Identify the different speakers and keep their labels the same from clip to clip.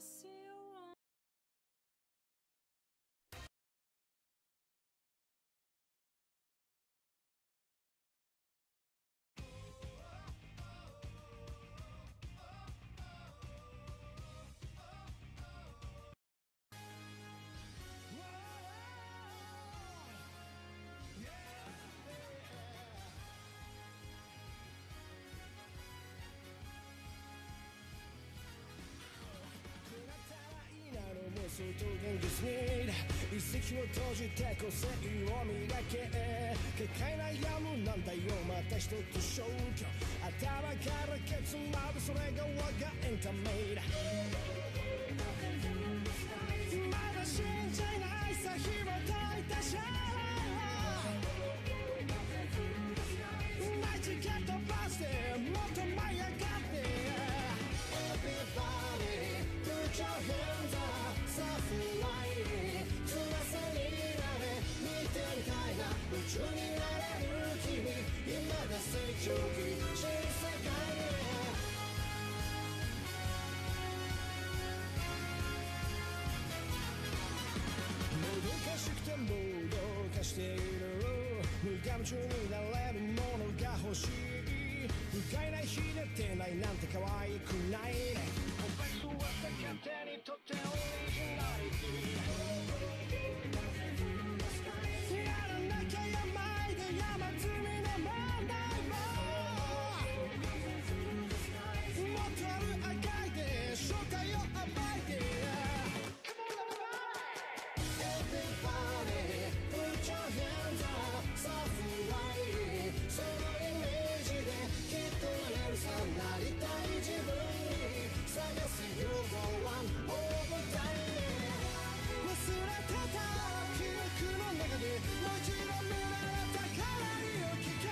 Speaker 1: see you on.
Speaker 2: 妄想と現実に一石を投じて個性を磨け結界悩むなんだよまた一つ消去頭からケツまでそれが我がエンタメだまだ死んじゃいないさ紐解いたシャナイチケットバスでもっと舞い上がって Everybody put your hands up さあフライ翼になれ見てみたいな宇宙になれる君今が成長期新世界へもどかしくてもどかしている無我夢中になれるものが欲しい不快なひねってないなんて可愛くないねお前とは勝手にとってオリジナリティやらなきゃやまいで山積みの問題ももっとある赤いで正体を暴いて Everybody put your hands up さあフライそのイメージできっとなれるさなりたい自分に探せ You go one over time 忘れてた記憶の中でもう一度見られたからにを聞け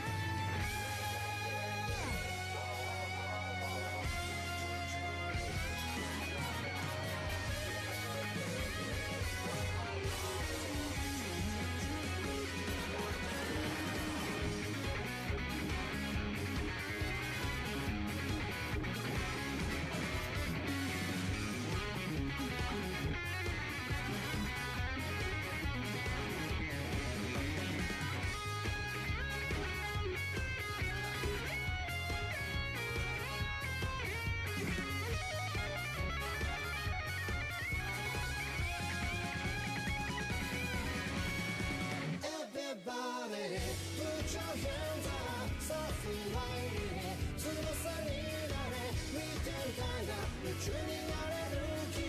Speaker 2: 宇宙になれる君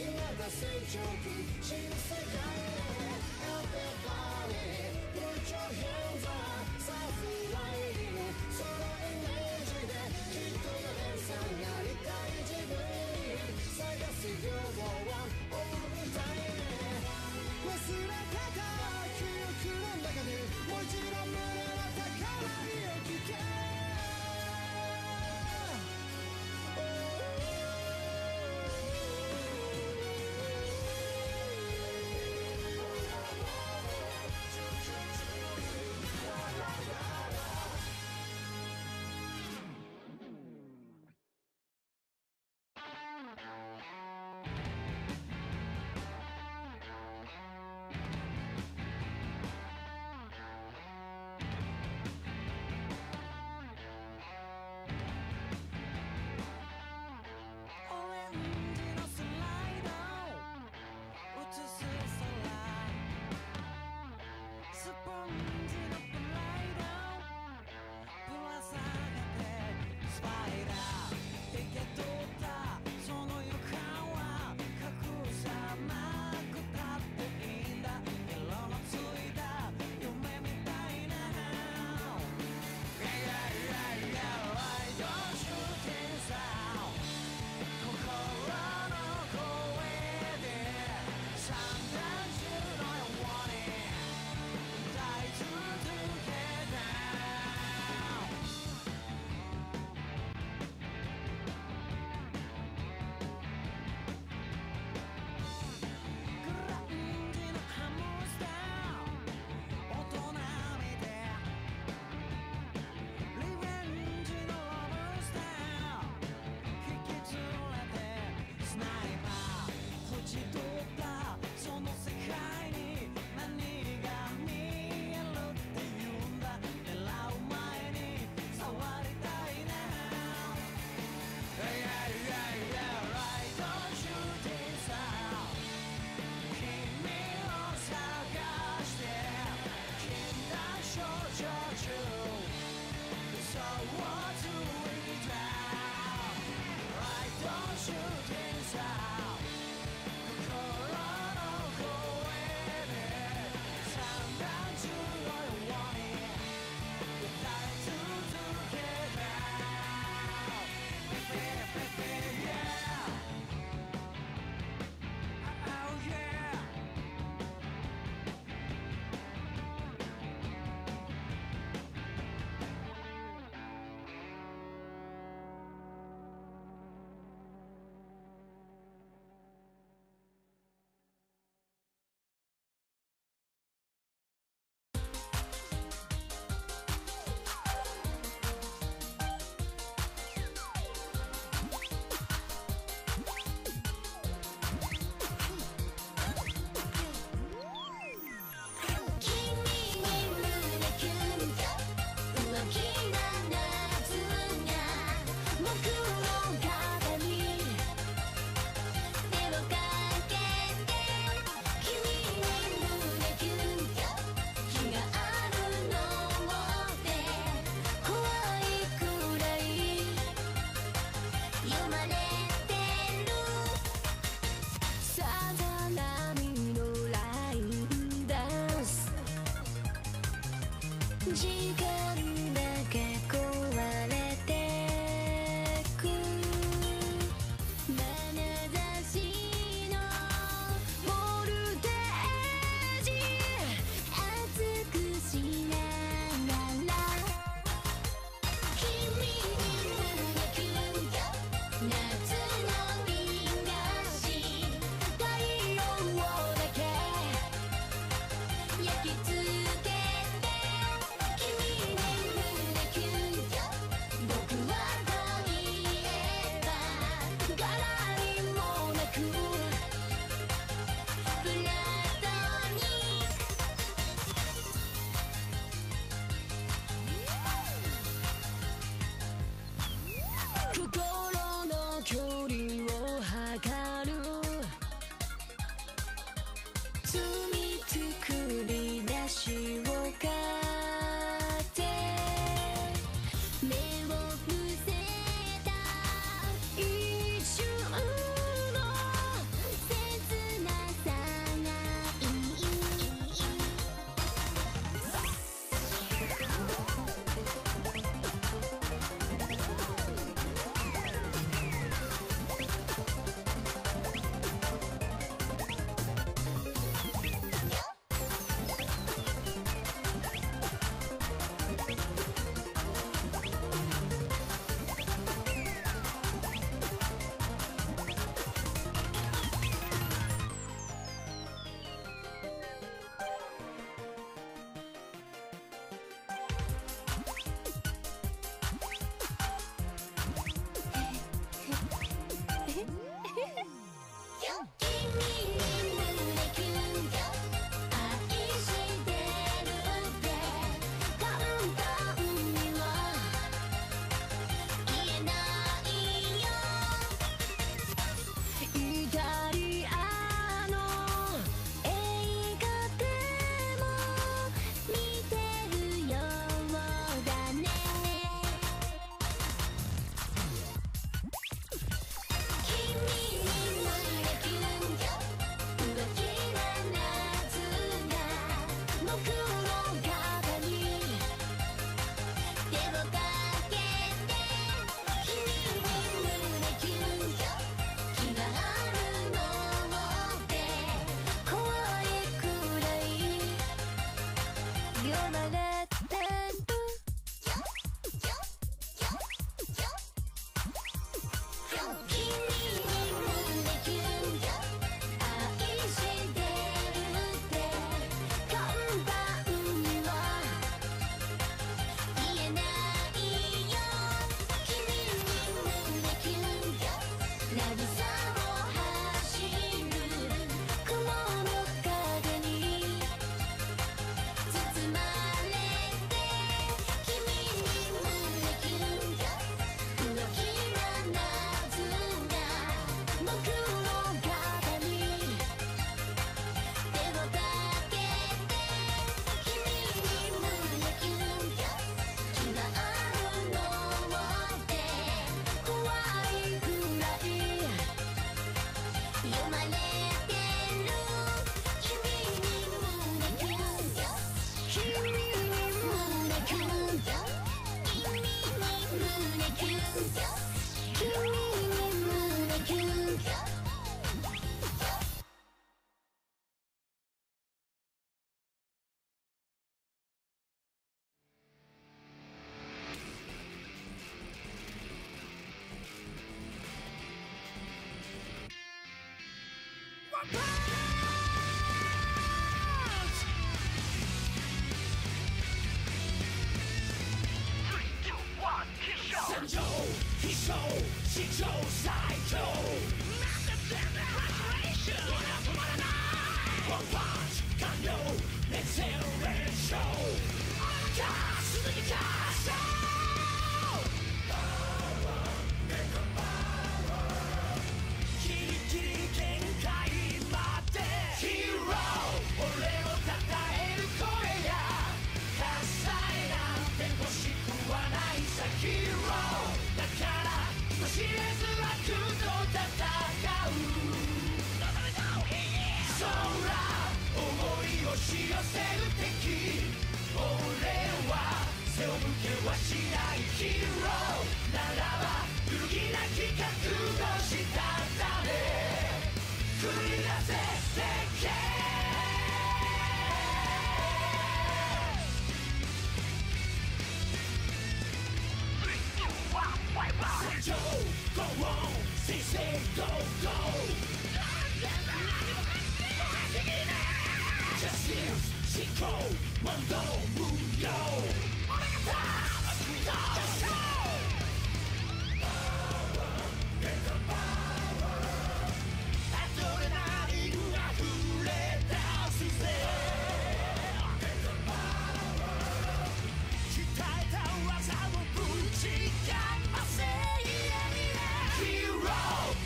Speaker 2: 今が成長期新世界へ Everybody put your hands up さあフライそのイメージできっとなれるさなりたい自分に探す You go one over time 忘れてた記憶の中でもう一度胸の高鳴りを聞け
Speaker 1: 作り出しを買って目を伏せた一瞬の切なさがいい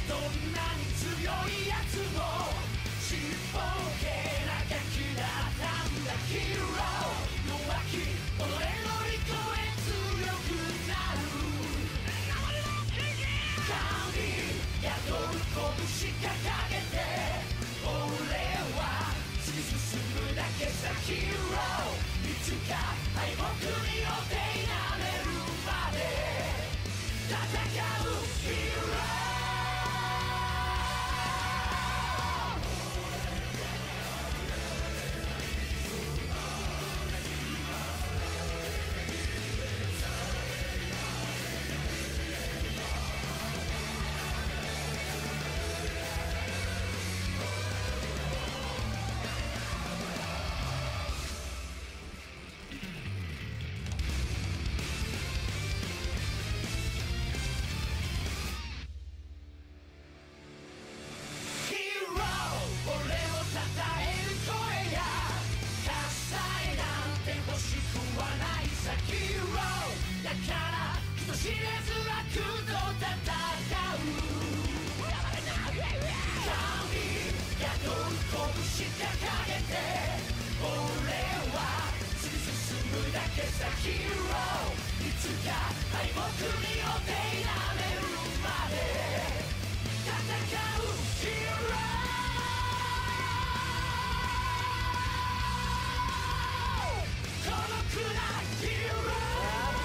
Speaker 2: どんなに強いやつもちっぽけな拳掲げて俺は突き進むだけさヒーローいつか敗北によって否めるまで戦うヒーロー孤独なヒーロー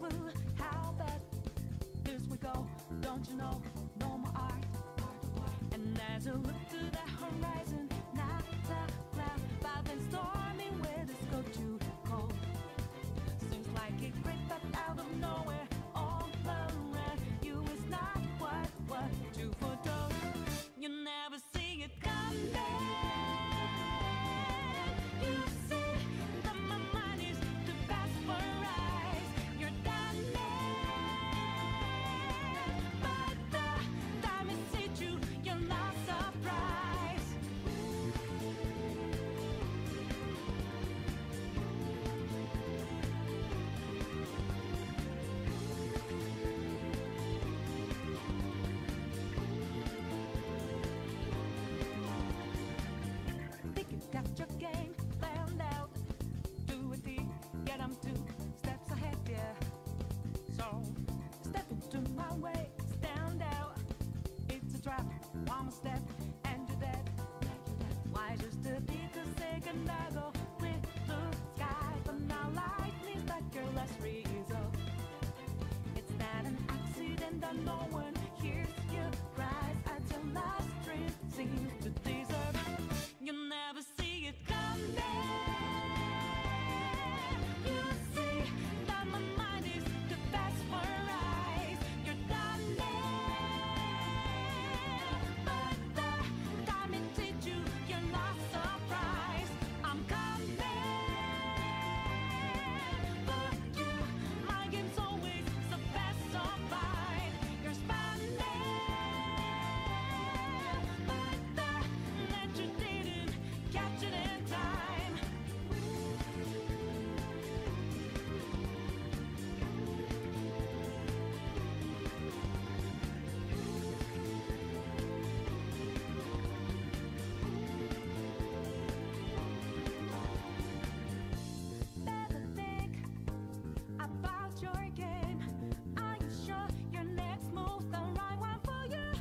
Speaker 3: Woo, how bad this we go? Don't you know? No more art. And as I look to the horizon, not a cloud, but then stormy weather's go too cold. Seems like it crept up out of nowhere, all around you is not what you foretold. You never see it coming. You see that my mind is the best for eyes. You're done but the time it hit you, you're not surprised. Think you got your game planned out. Do it deep, get 'em 2 steps ahead, yeah. So step into my way, stand out. It's a trap, one more step, and you're dead. Why just a little second ago with blue skies, but now lightning struck your last result. It's not an accident that no one hears you cries as your last dream seems to deserve. You never see it coming. You see that my mind is the best for eyes. You're done but the time it hit you, you're not surprised. I'm coming for you. My game's always the best so fine. You're spanning but that you didn't catch it in time. Better think about your game. Are you sure your next move's the right one for you?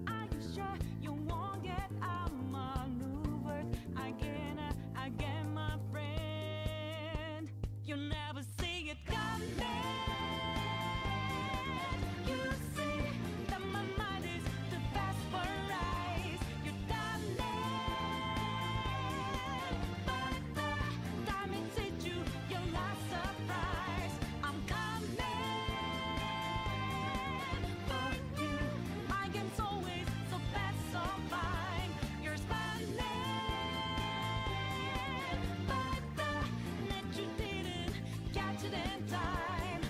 Speaker 3: Are you sure you won't get outmaneuvered again, my friend? You never see it coming. You see that my mind is the best for eyes. You're done but the time it hit you, you're not surprised. I'm coming for you. My game's always so best, so fine. You're spanning but that you didn't catch it in time.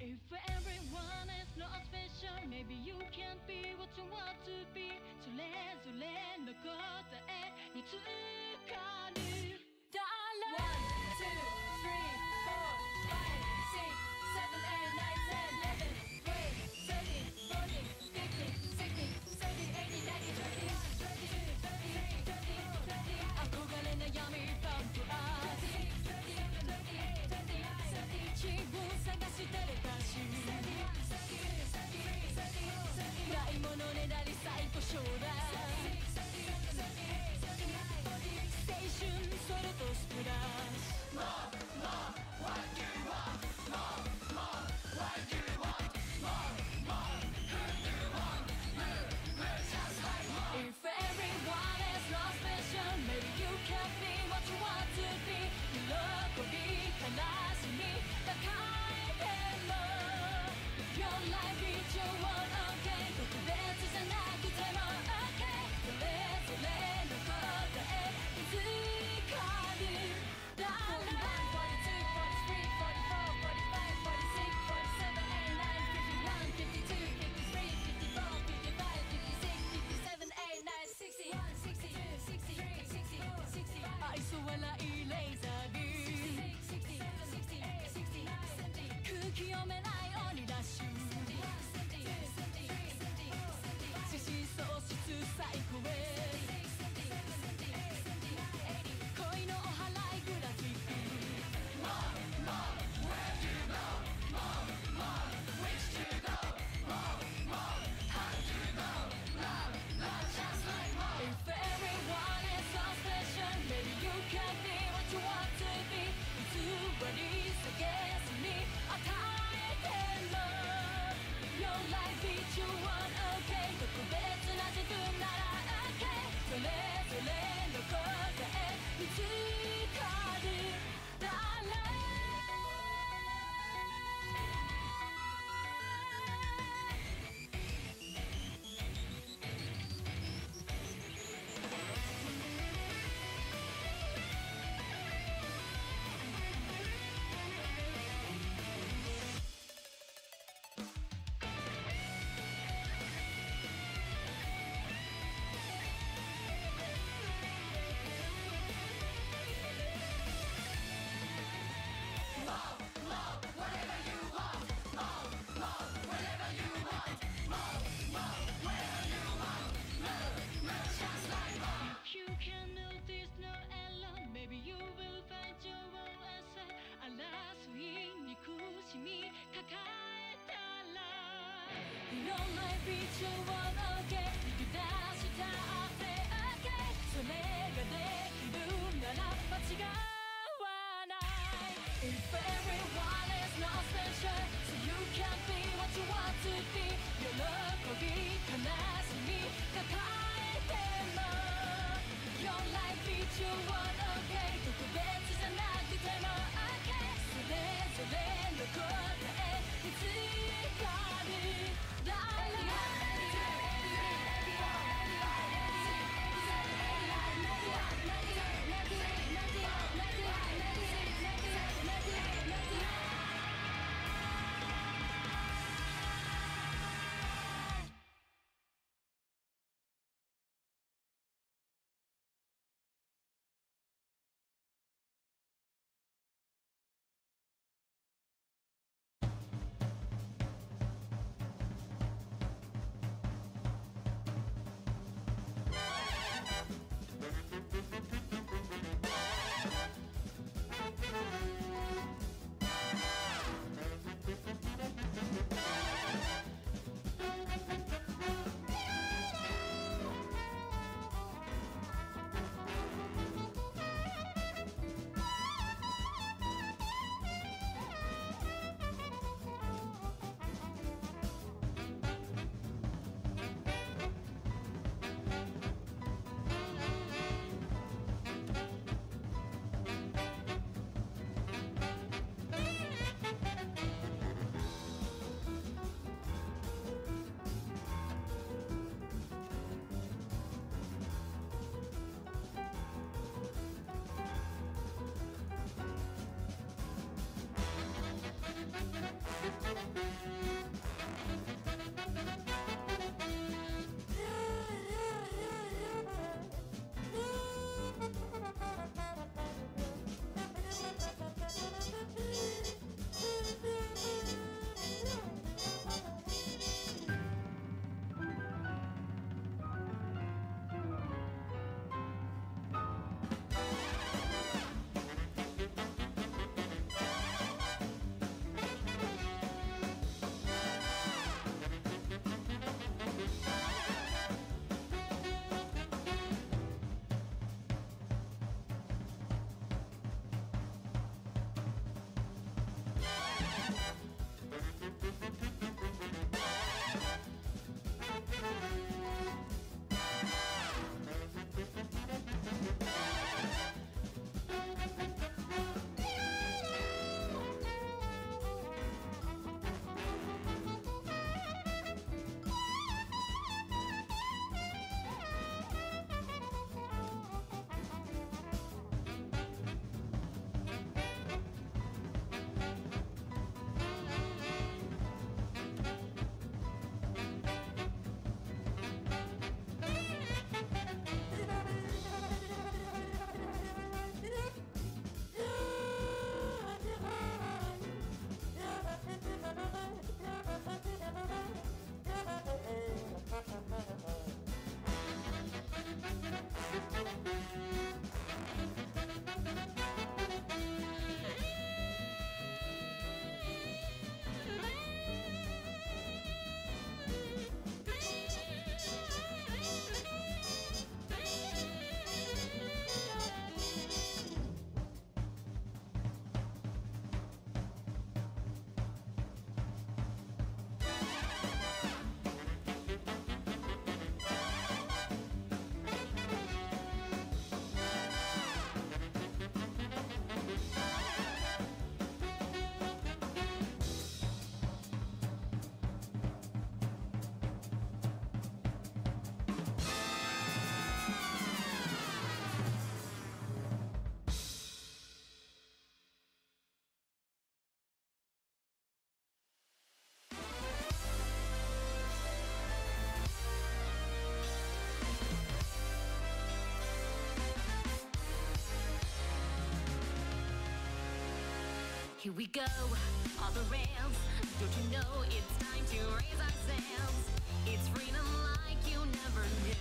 Speaker 3: If everyone is not special, maybe you can't be what you want to be. それぞれの答えにつかる。One, two, three, four, five, six, seven, eight, nine, 10, 11, 12, 13, 14, 15, 16, 17, 18, 19, 20, 21, 22, 23, 24, 憧れ悩みパンプアップ。自分探してる歌詞ないものねだり最高将来青春それとスプラッシュ What do you want? What do you want? Who do you want? Just like If everyone is not special, maybe you can't be what you want to be. 喜び悲しみ高いでも Your life is your own okay 特別じゃなくても okay それぞれの答え見つかる 41, 42, 43 to be 偽り下げずに与えても Your life each one okay 特別な自分なら okay それぞれの答え見つかるだらYou can notice no error. Maybe you will find your own answer. 争い憎しみ抱えたら Your life is your one okay 引き出したって okay それができるなら間違わない If everyone is not special So you can be what you want to be 喜び悲しみ抱えてもYour life is your one okay 特別じゃなくても okay それぞれの答え見つかるだら
Speaker 1: Here we go, off the rails. Don't you know it's time to raise our sails? It's freedom like you never knew.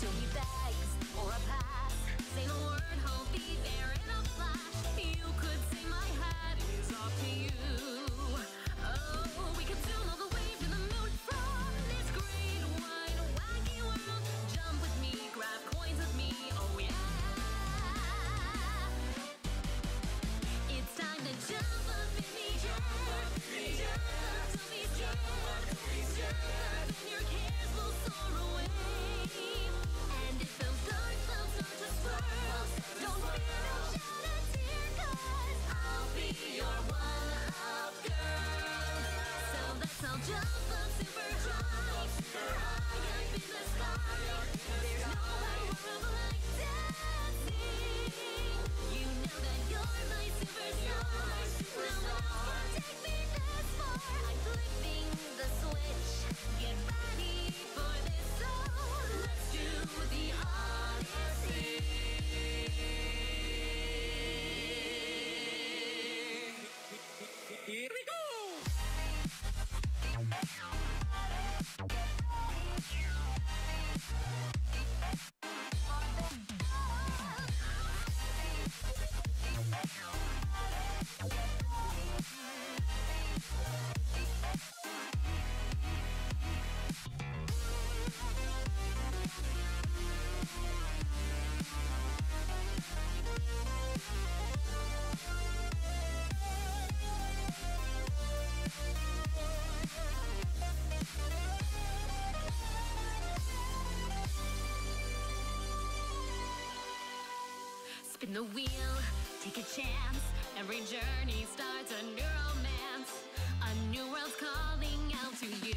Speaker 1: Don't need bags or a pass. Say the word, I'll be there in a flash. You could say my hat is off to you. Oh, we could sail all the way to the moon from this great wide wacky world. Jump with me, grab coins with me, oh yeah. It's time to jump up in the air. Jump, don't be scared. Jump, and your cares will soar away. And if those dark clouds start to swirl, don't fear, don't shed a tear, 'cause I'll be your one-up girl. So let's all jump up super high, high up in the sky. There's nowhere world like dancing. You know that you're my superstar. No one else can take me this far. I'm flipping the switch. Get ready for this. So let's do the Odyssey. Here we go. Spin the wheel, take a chance. Every journey starts a new romance. A new world's calling out to you.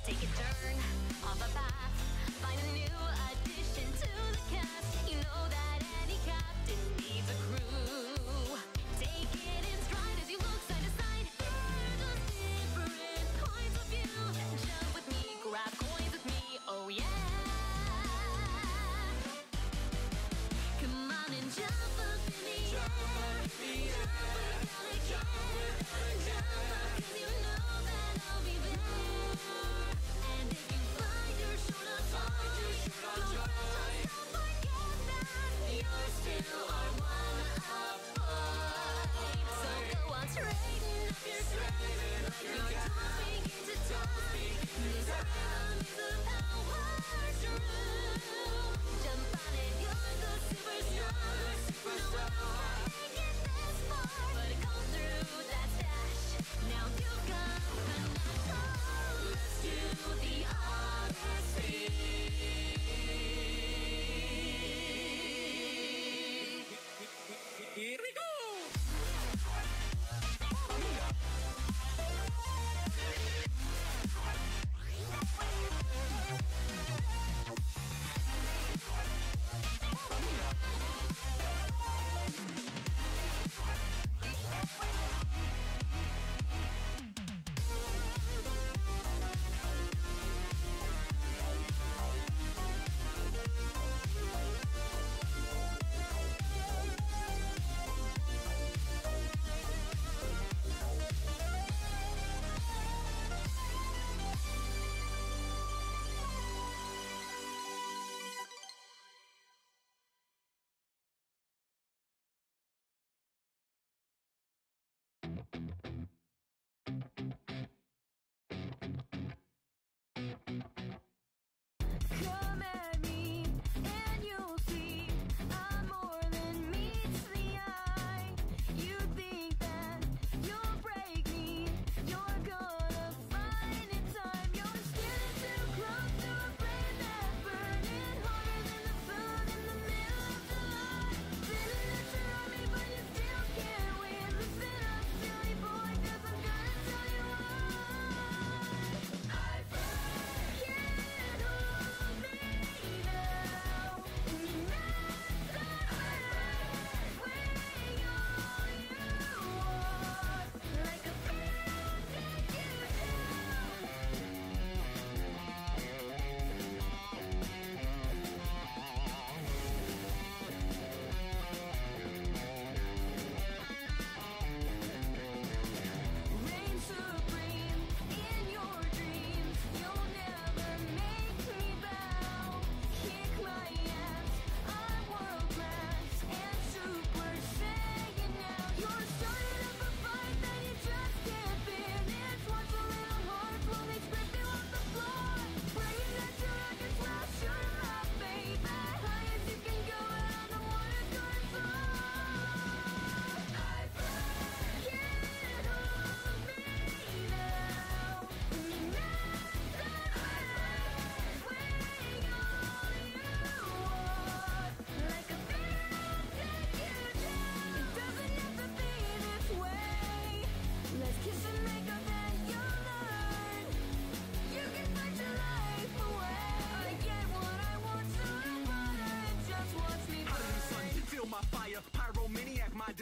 Speaker 1: Take a turn off a path. Find a new addition to the cast. You know that any captain needs a crew. Take it in stride as you look side to side. Hear those different points of view. Jump with me, grab coins with me, oh yeah. Come on and jump up in the air. Jump up, 'cause you know that I'll be there. And if you find you're short on time, don't forget that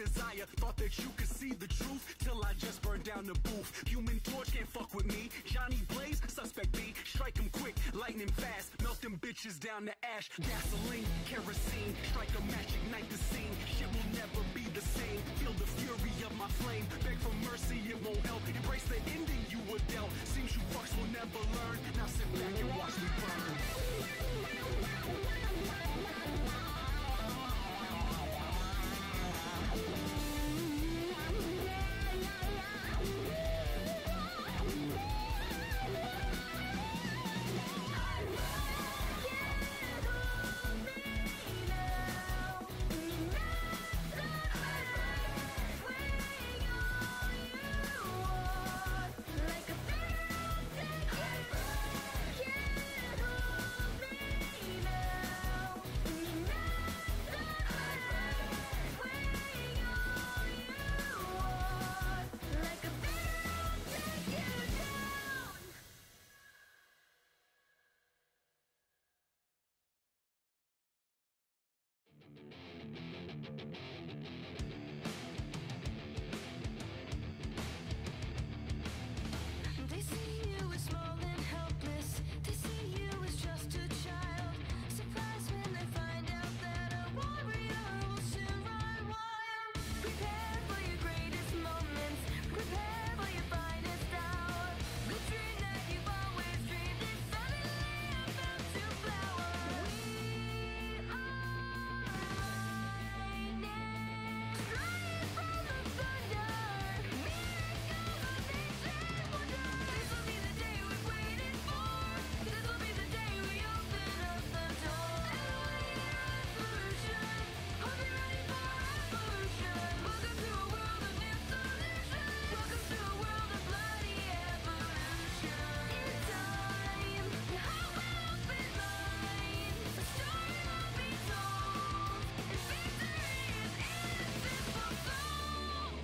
Speaker 4: desire. Thought that you could see the truth till I just burned down the booth. Human Torch can't fuck with me. Johnny Blaze, suspect B. Strike him quick, lightning fast. Melt them bitches down to ash. Gasoline, kerosene. Strike a match, ignite the scene. Shit will never be the same. Feel the fury of my flame. Beg for mercy, it won't help. Embrace the ending you were dealt. Seems you fucks will never learn. Now sit back and watch me burn.
Speaker 1: They see you as small and helpless. They see you as just a child. Surprised when they find out that a warrior will soon run wild. Prepare for your greatest moments. Prepare for your finest hour. The dream that you've always dreamed is suddenly about to flower. We are lightning, flying from the thunder. Miracle of ancient wonder. This will be the day we've waited for. This will be the day we open up the door. Revolution, hope you're ready for revolution. Welcome to a world of new solutions. Welcome to a world of bloody evolution. In time, your heart will open mine. The story will be told, and victory is in a simple soul.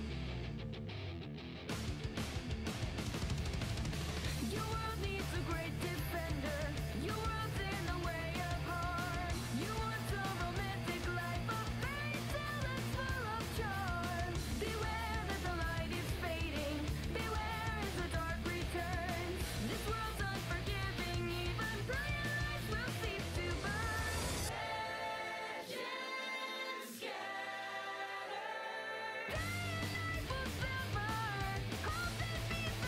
Speaker 1: Your world needs a great defender. Your world's in the way of harm. You want a romantic life, a fairy tale that's full of charm. Beware that the light is fading. Beware as the dark returns. This world's unforgiving. Even brilliant lights will cease to burn. Legends scatter. Day and night will suffer. Hope and peace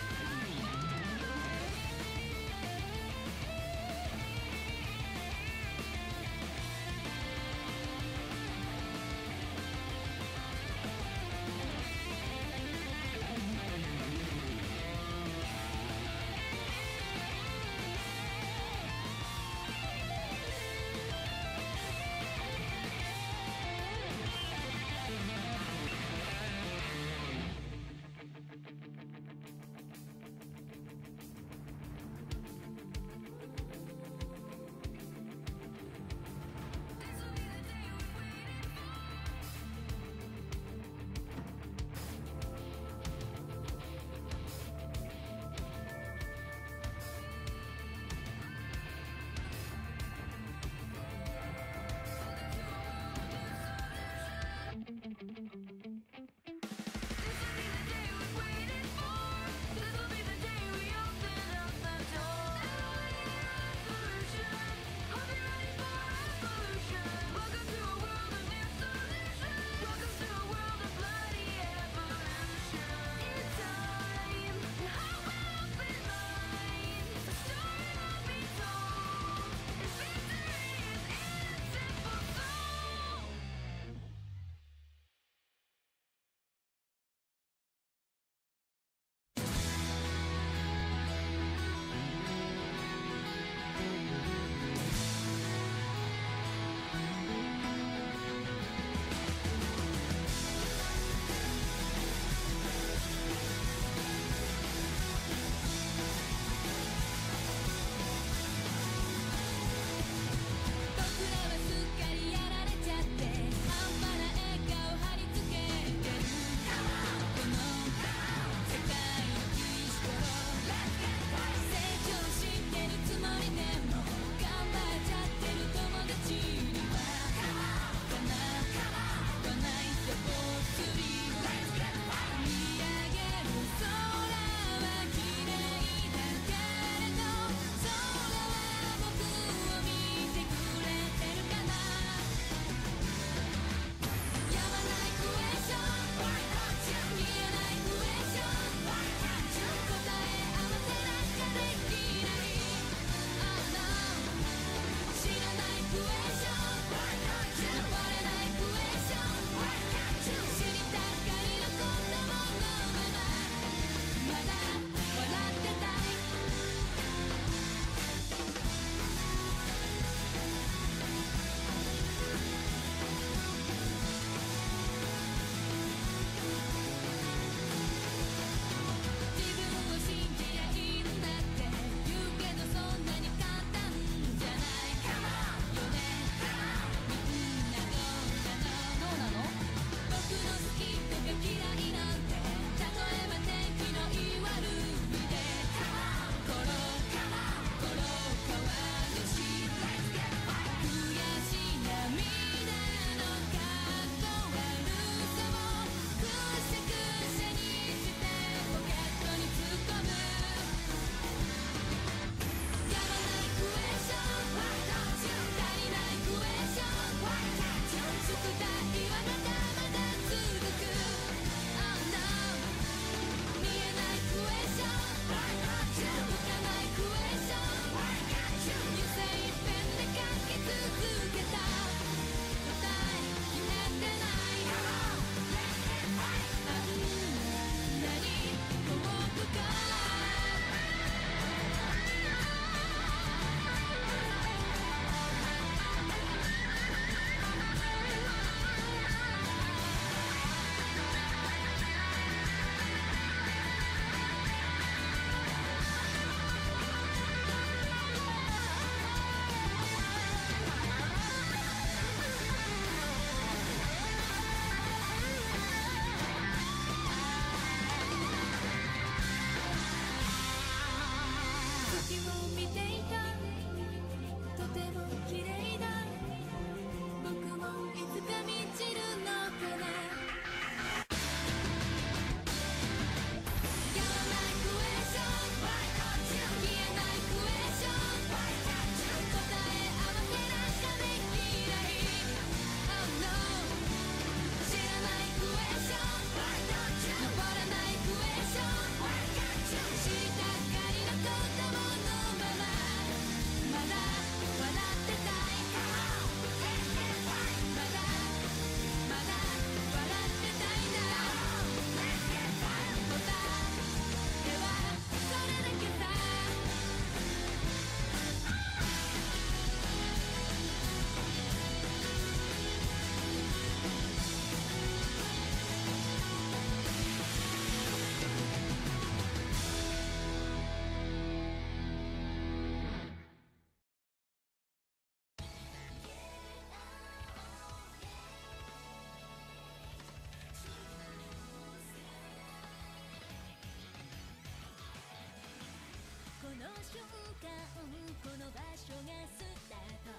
Speaker 1: 所がスタート。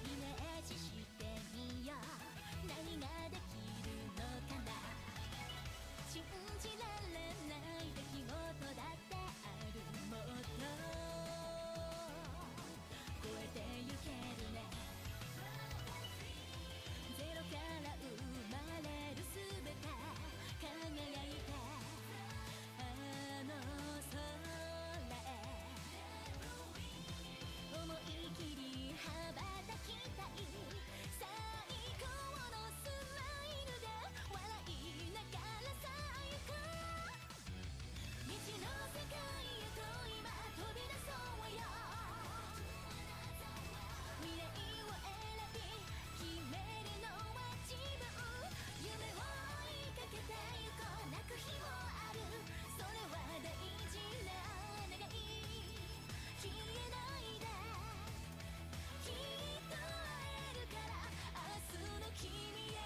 Speaker 1: イメージしてみよう。何ができるのかな。信じられない出来事だってある。もっと超えてゆけるね。ゼロから生まれるすべて輝いたあの空へ思い切り羽ばたきたい。最高のスマイルで笑いながらさあ行こう。未知の世界へと今飛び出そうよ。未来を選び決めるのは自分。夢を追いかけてゆこう。泣く日もある。それは大事な願い。消えないで。きっと会えるから明日の君へ。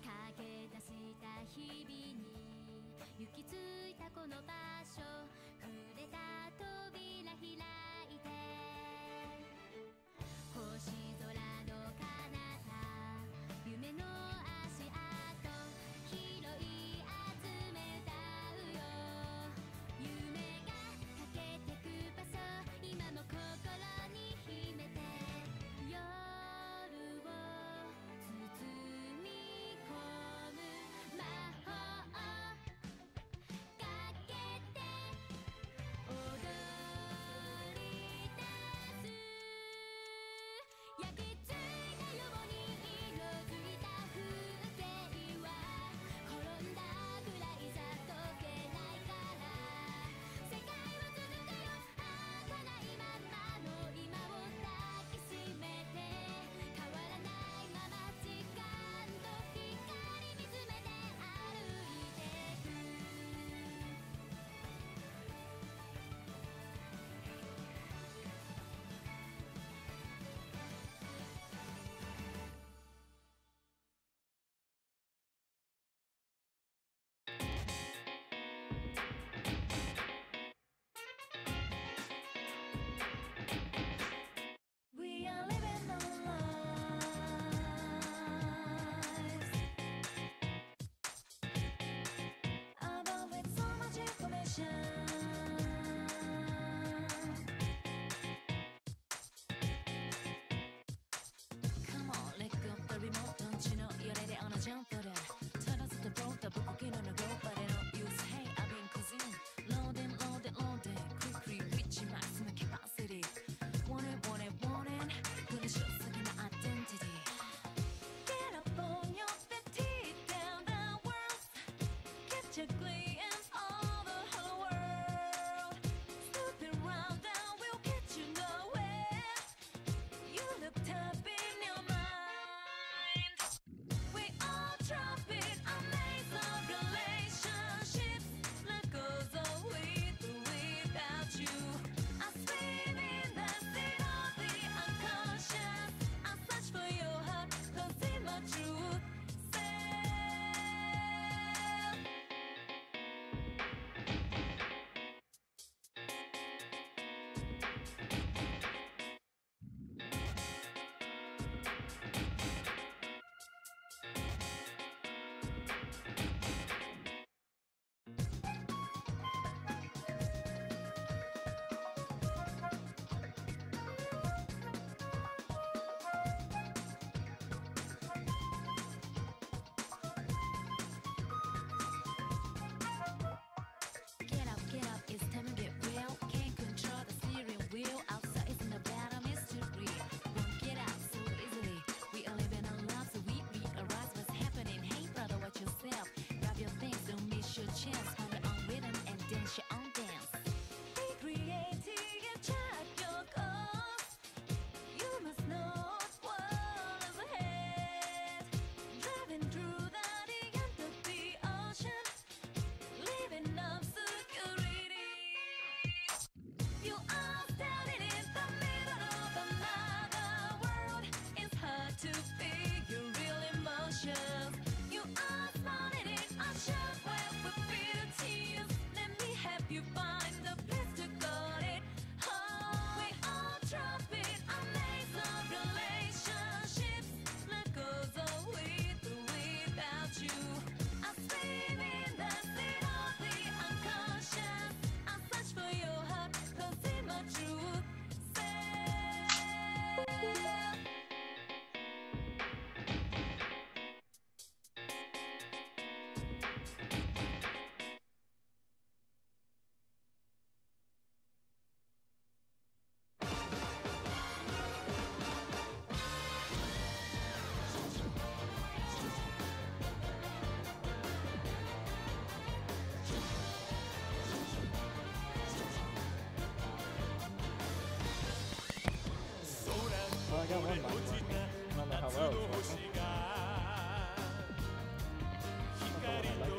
Speaker 1: 駆け出した日々に行き着いたこの場所。触れた扉開いて星空の彼方夢の足跡拾い集め歌うよ。夢が駆けてく場所今も心に秘めて夜を包み込む魔法かけて踊り出す。焼き付いたように色づいた風景は転んだくらいじゃ溶けないから。世界は続くよ。儚いままの今を抱きしめて変わらないまま時間と光見つめて歩いてく。We are living our lives above with so much information. Come on, let go of the remote. Don't you know you're ready on a jump for that? Turn us to broke the book in on a go, but I don't use. Hey, I've been cuisine. Loading, loading, loading. Quickly reaching maximum capacity. Want it, want it, want it. Gonna show my identity. Get up on your feet, teeth down the world. Catch a glimpse of the whole world. Snooping around and we'll get you nowhere. You look tough in your mind. We all drop it, a maze of relationships. Life goes on with or without you. I swim in the sea of the unconscious. I search for your heart, don't see my truth self.
Speaker 5: got one mic working. I don't know how well it's working. Not the one I like.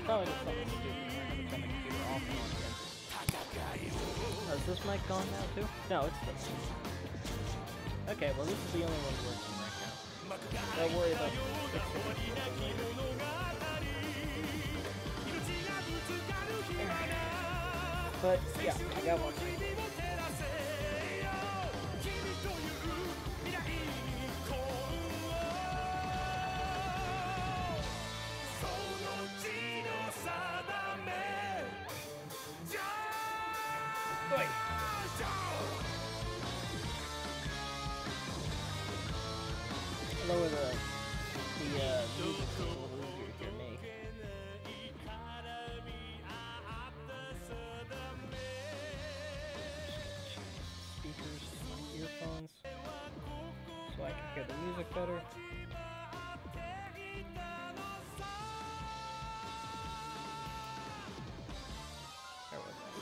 Speaker 5: probably just something stupid. I'm gonna turn the computer off again. Oh, is this mic gone now too? No, it's still. Okay, well this is the only one working right now. Don't worry about fixing it later. But yeah, I got one. Lower the music so it's a little easier to make. Speakers, my earphones, so I can hear the music better. Where was I?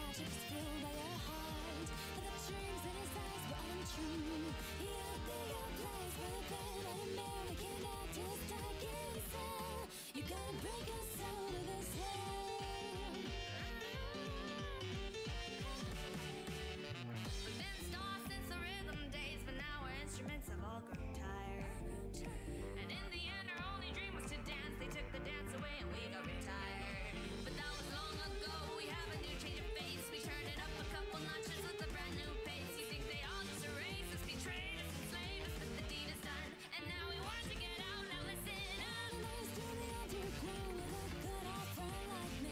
Speaker 1: magic filled by your heart. But the dreams in his eyes were untrue. He had the young place for the band an American actor stuck in cell. You gotta break us out of this hell. We've been stars since the rhythm days, but now our instruments have all grown tired. And in the end, our only dream was to dance. They took the dance away and we got retired. But that was long ago. We have a new change of face. We turned it up a couple notches with a brand new pace. You think they all just erased us, betrayed us, enslaved us, but the deed is done. And now we want to get out. Now listen up. And I stood the underground with a good old friend like me.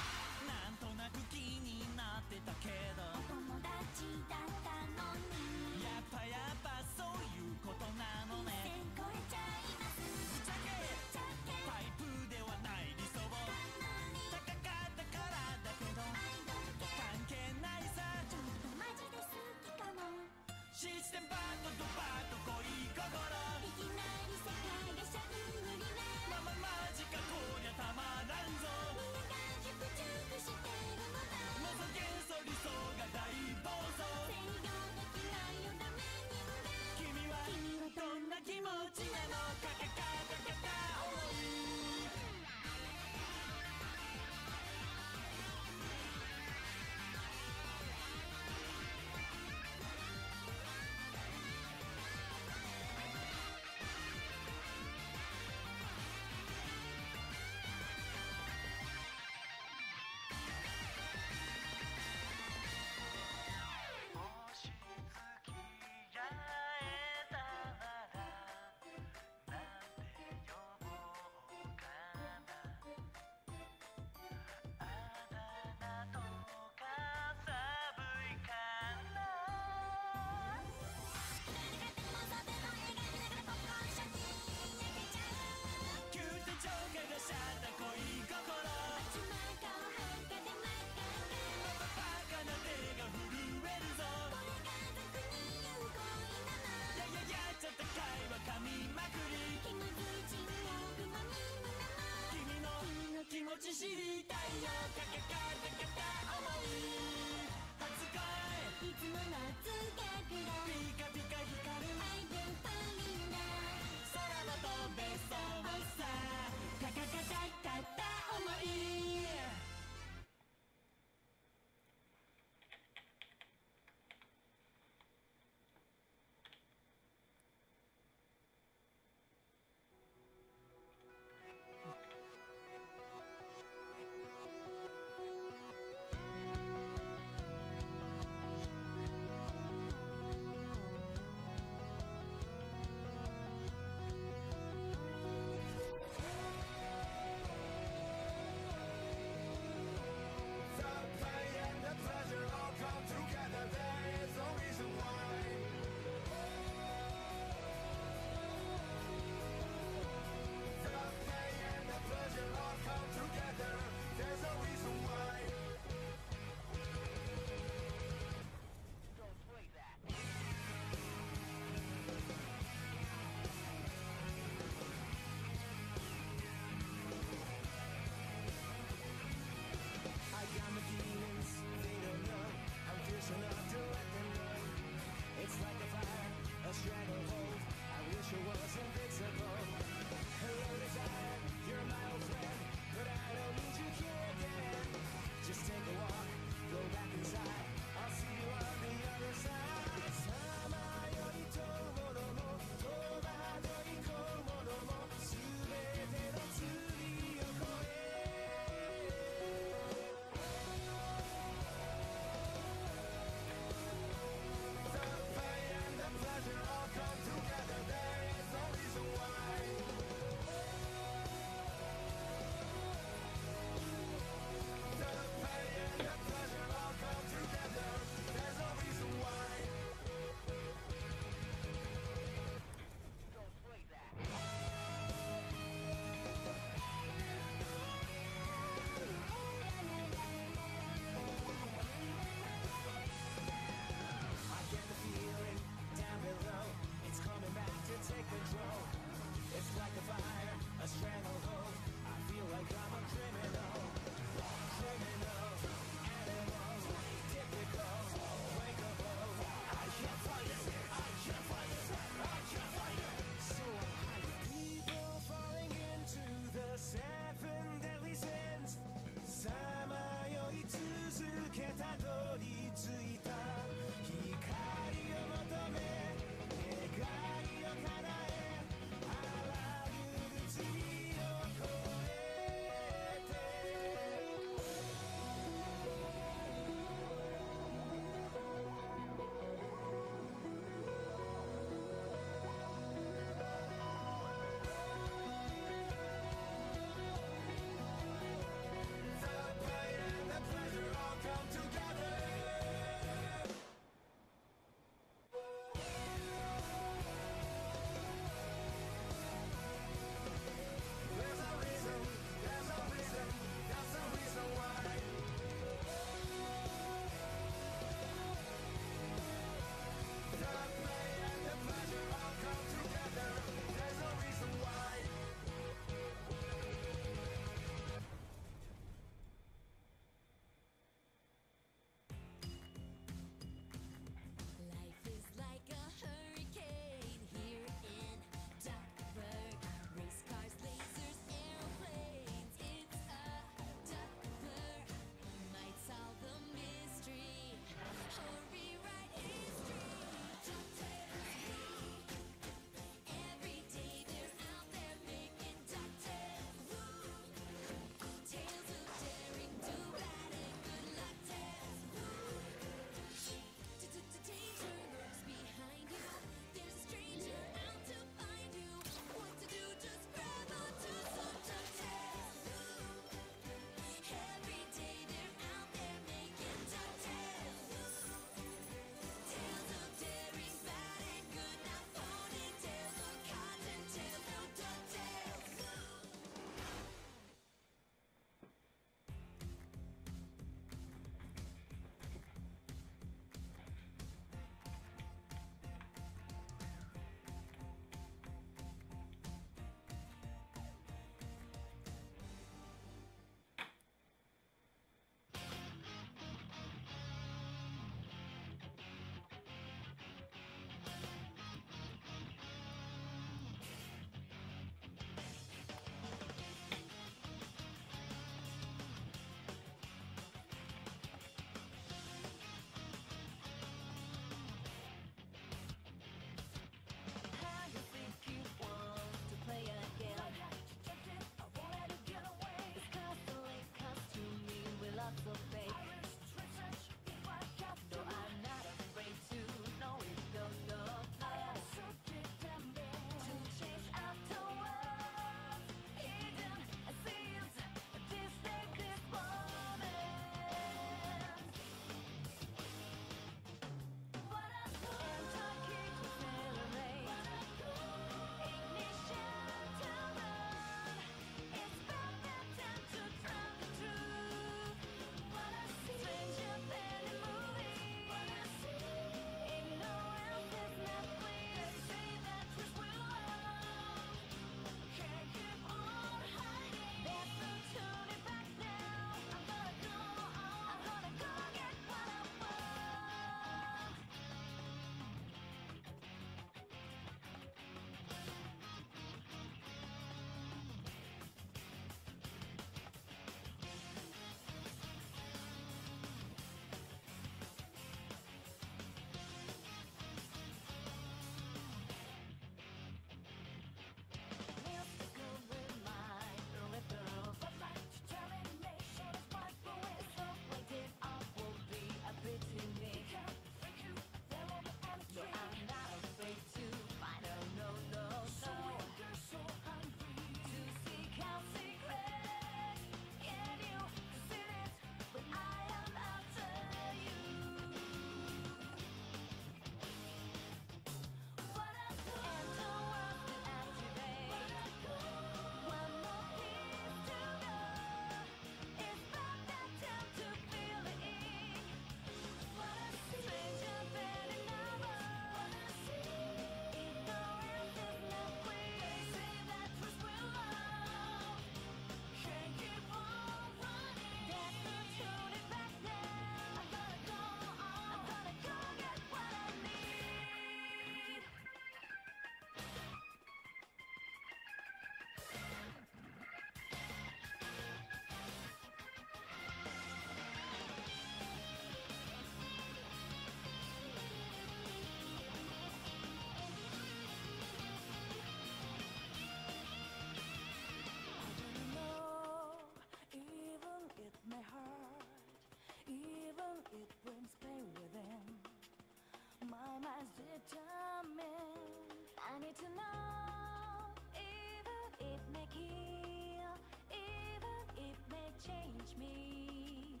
Speaker 3: I need to know, even it may kill, even it may change me.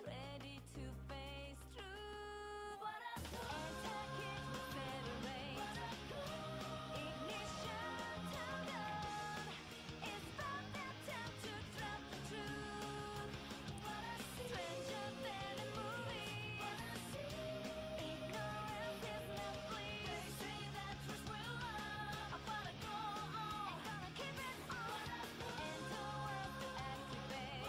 Speaker 3: Ready to face through what I and take it to federate. Ignition turned on. It's about that time to drop the truth. What I see, stranger than a movie. What I see, ignorance is not bliss. They say that truth will love. I wanna go on, I'm gonna keep it on. And the world to activate.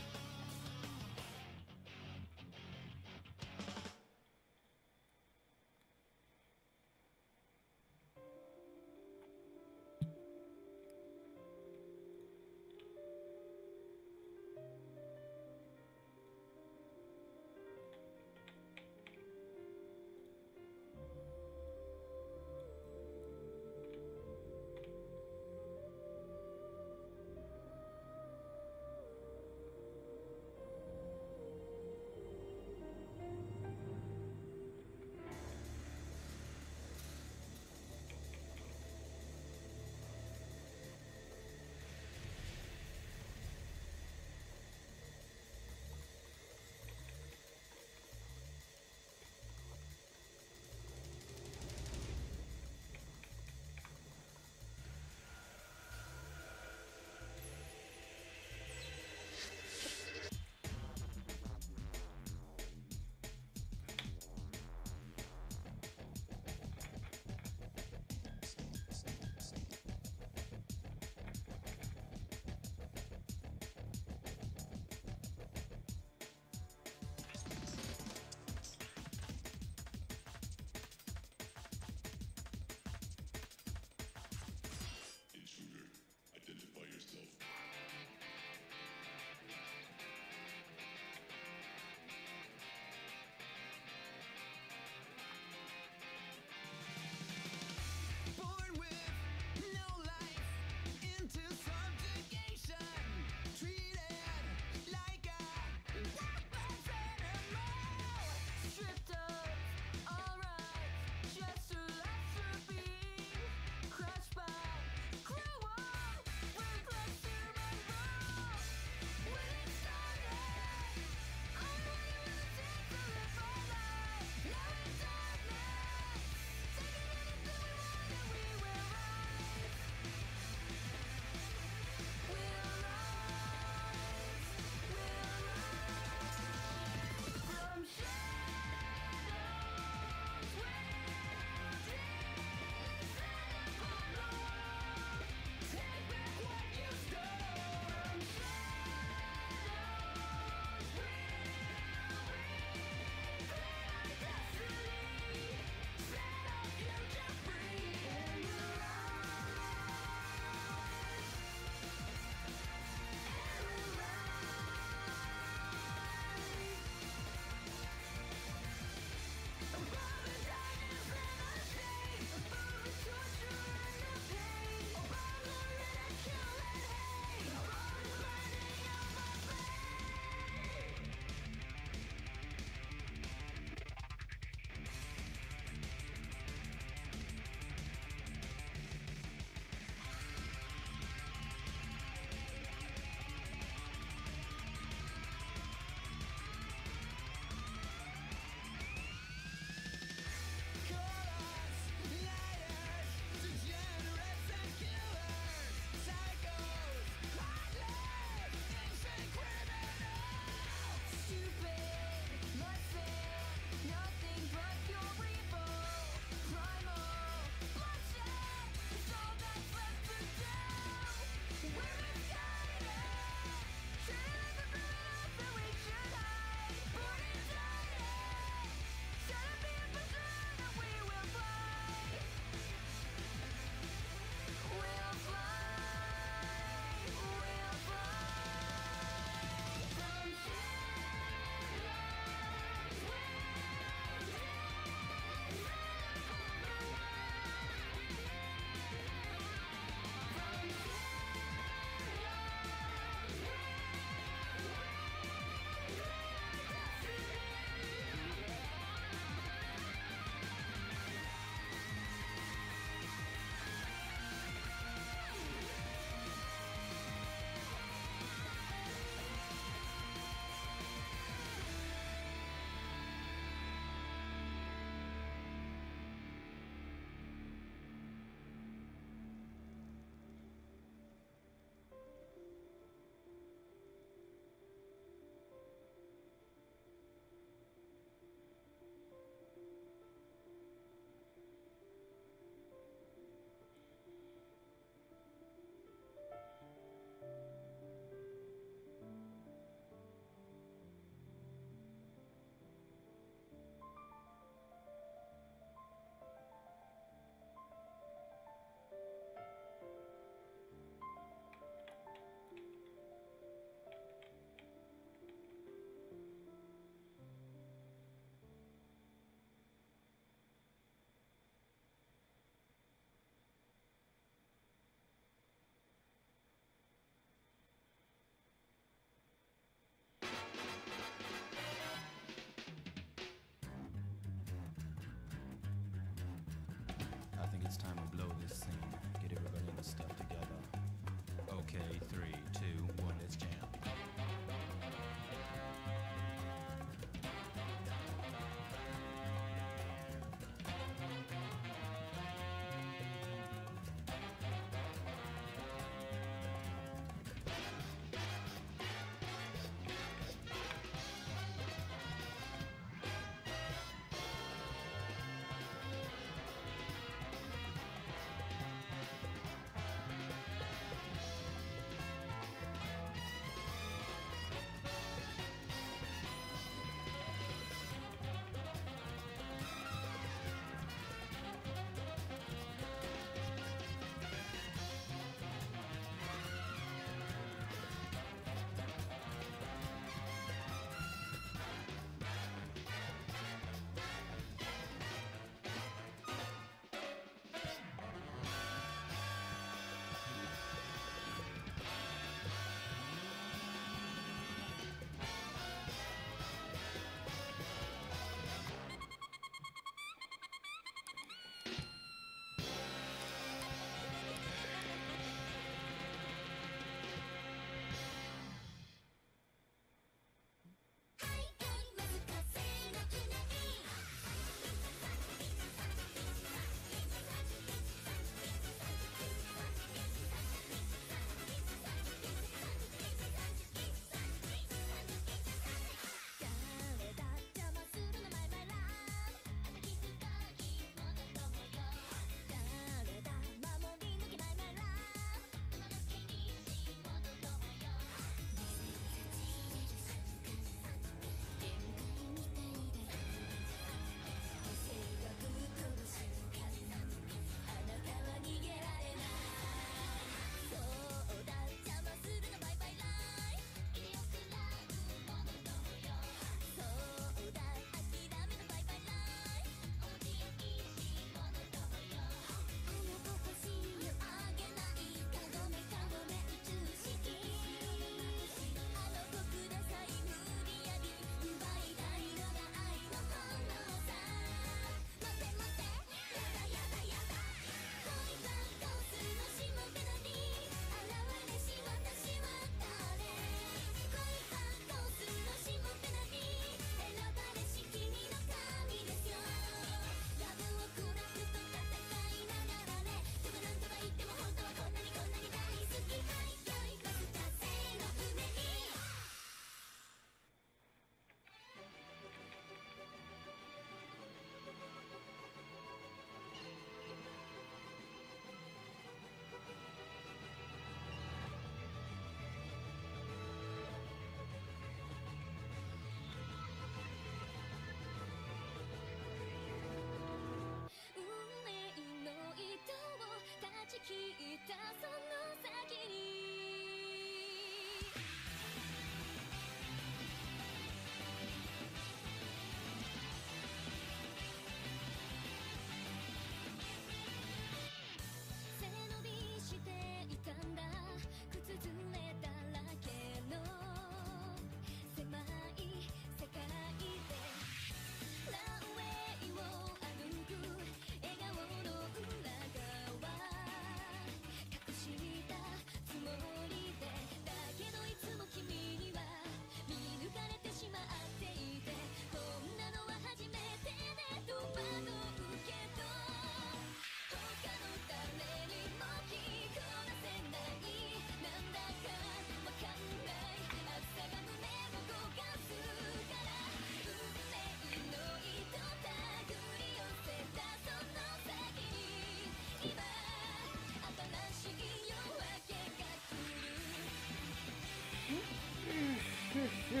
Speaker 1: か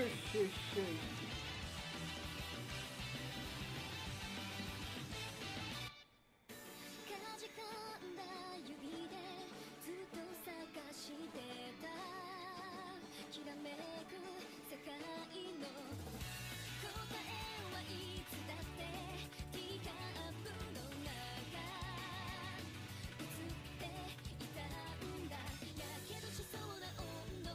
Speaker 1: じかんだ指でずっと探してたきらめく世界の答えはいつだってティーカップの中映っていたんだ。やけどしそうな温度、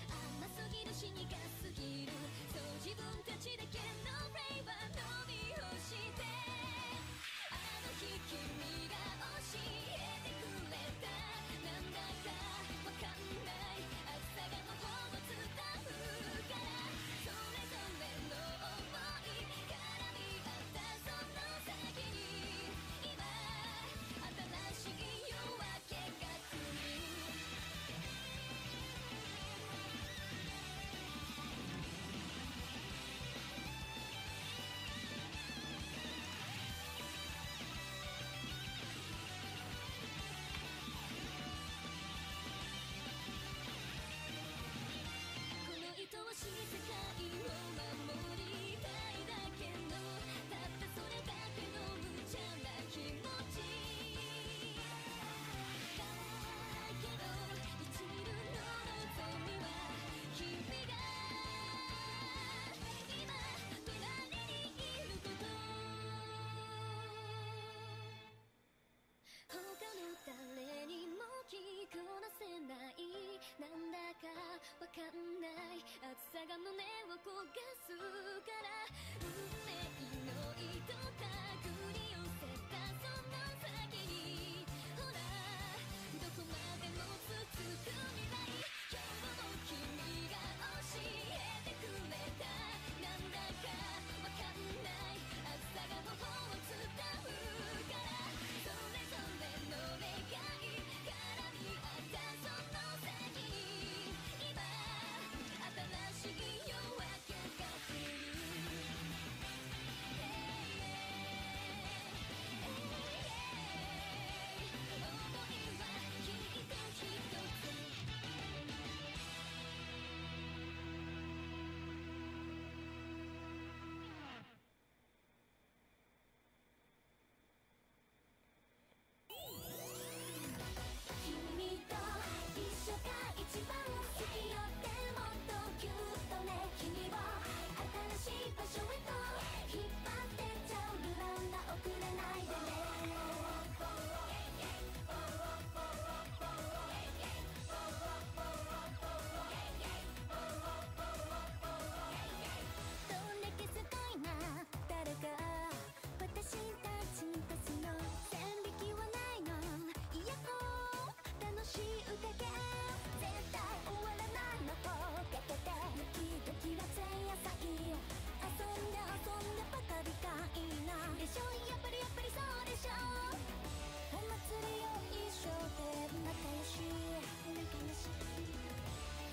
Speaker 1: 甘すぎる死にがすぎる、そう自分たちだけのフレーバー飲み干して、あの日君が教えてくれた、なんだかわかんない熱さがもう伝うから、それぞれの想い絡み合ったその先に、今新しい夜明けが来る。この愛しい世界を守りたいだけの、たったそれだけの無茶な気持ちだけど、一縷の望みは君が今隣にいること。他の誰にも聞こなせない、なんだかわかんない熱さが胸を焦がすから、運命の糸手繰り寄せたその先に、ほらどこまでも続く未来、今日も君が教えてくれた、なんだかわかんない熱さが頬を伝うから、それぞれの願い絡み合ったその先に、今新しい夜明けが来る。想いはきっと一つ。君と一緒が一番好きよ、でもっとぎゅっとね、君を新しい場所へと引っ張ってっちゃう、ルランダ遅れないでね。どれけすごいな、誰か私たちとその線引きはないの、いやほう楽しい宴、絶対終わらないのをかけて、ドキドキは前夜祭、遊んでばかりがいいな、でしょ、やっぱりそうでしょ、お祭りを一緒で仲良し、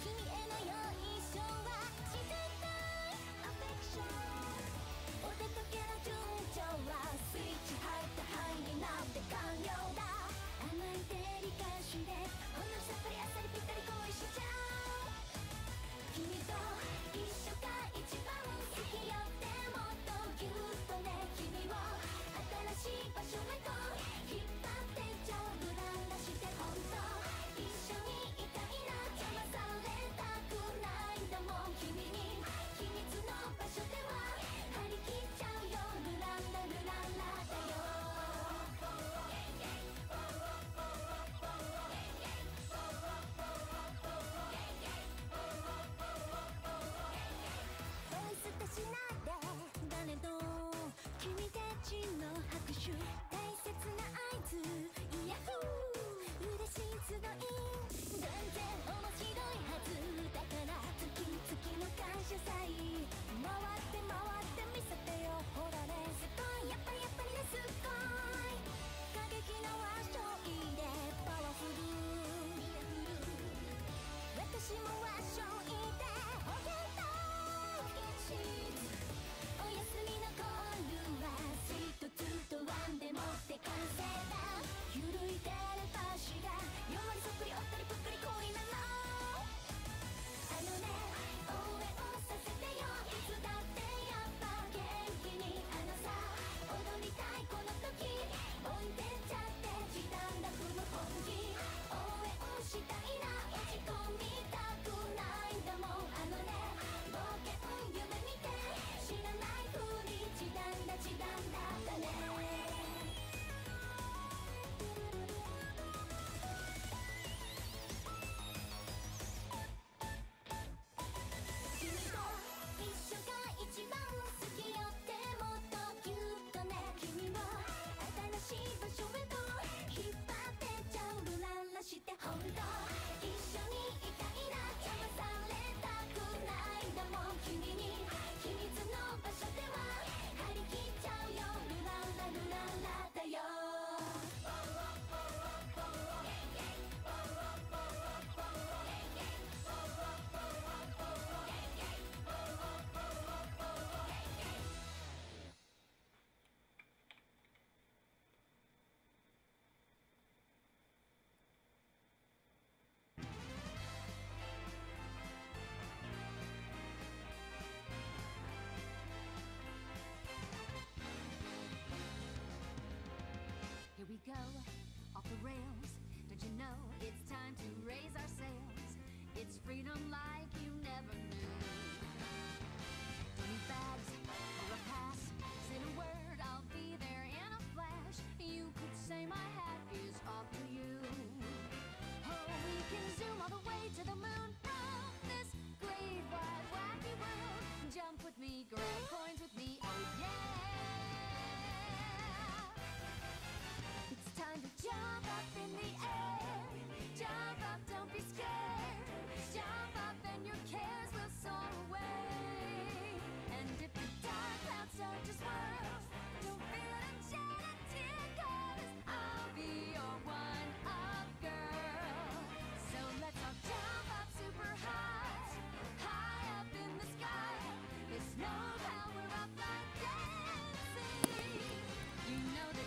Speaker 1: 君へのよいしょは自然なアフェクション、お出かけの順調はスイッチ入った範囲になって完了だ、甘い照り返しでほんのさっぱりあっさりぴったり恋しちゃう、君と一緒が一番好きよ、でもっとぎゅっとね、君を新しい場所へと引っ張ってっちゃう、ルランダしてほんと一緒にいたいな、邪魔されたくないんだもん、君に秘密の場所では張り切っちゃうよ、ルランダだよ。ポイ捨てしないで誰と君たちの拍手、大切な合図、イヤホー嬉しい集い、全然面白いはずだから、月々の感謝祭、回って見せてよ、ほらね、すごいやっぱりね、すごい過激なワッションでパワフル、私もワッションでおげんとお休みのコールはスイート2と1でも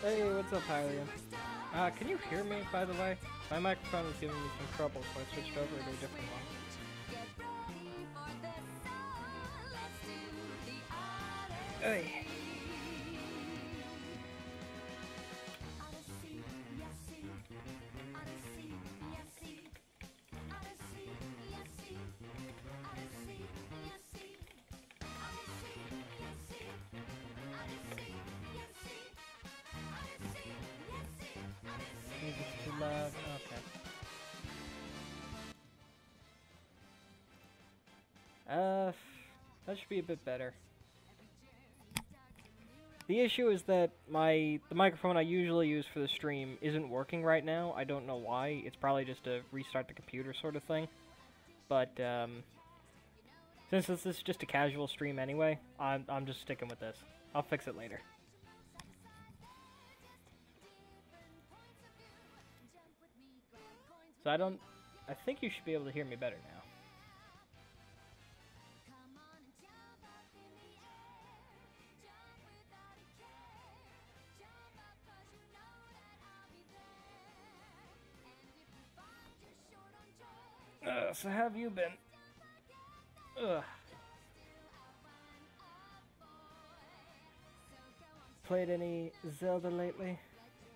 Speaker 5: Hey, what's up, Hylian? Can you hear me, by the way? My microphone is giving me some trouble, so I switched over to a different one. Hey. Music's too loud. Okay. That should be a bit better. The issue is that the microphone I usually use for the stream isn't working right now. I don't know why. It's probably just a restart the computer sort of thing. But since this is just a casual stream anyway, I'm just sticking with this. I'll fix it later. So I think you should be able to hear me better now. So how have you been? Ugh. Played any Zelda lately?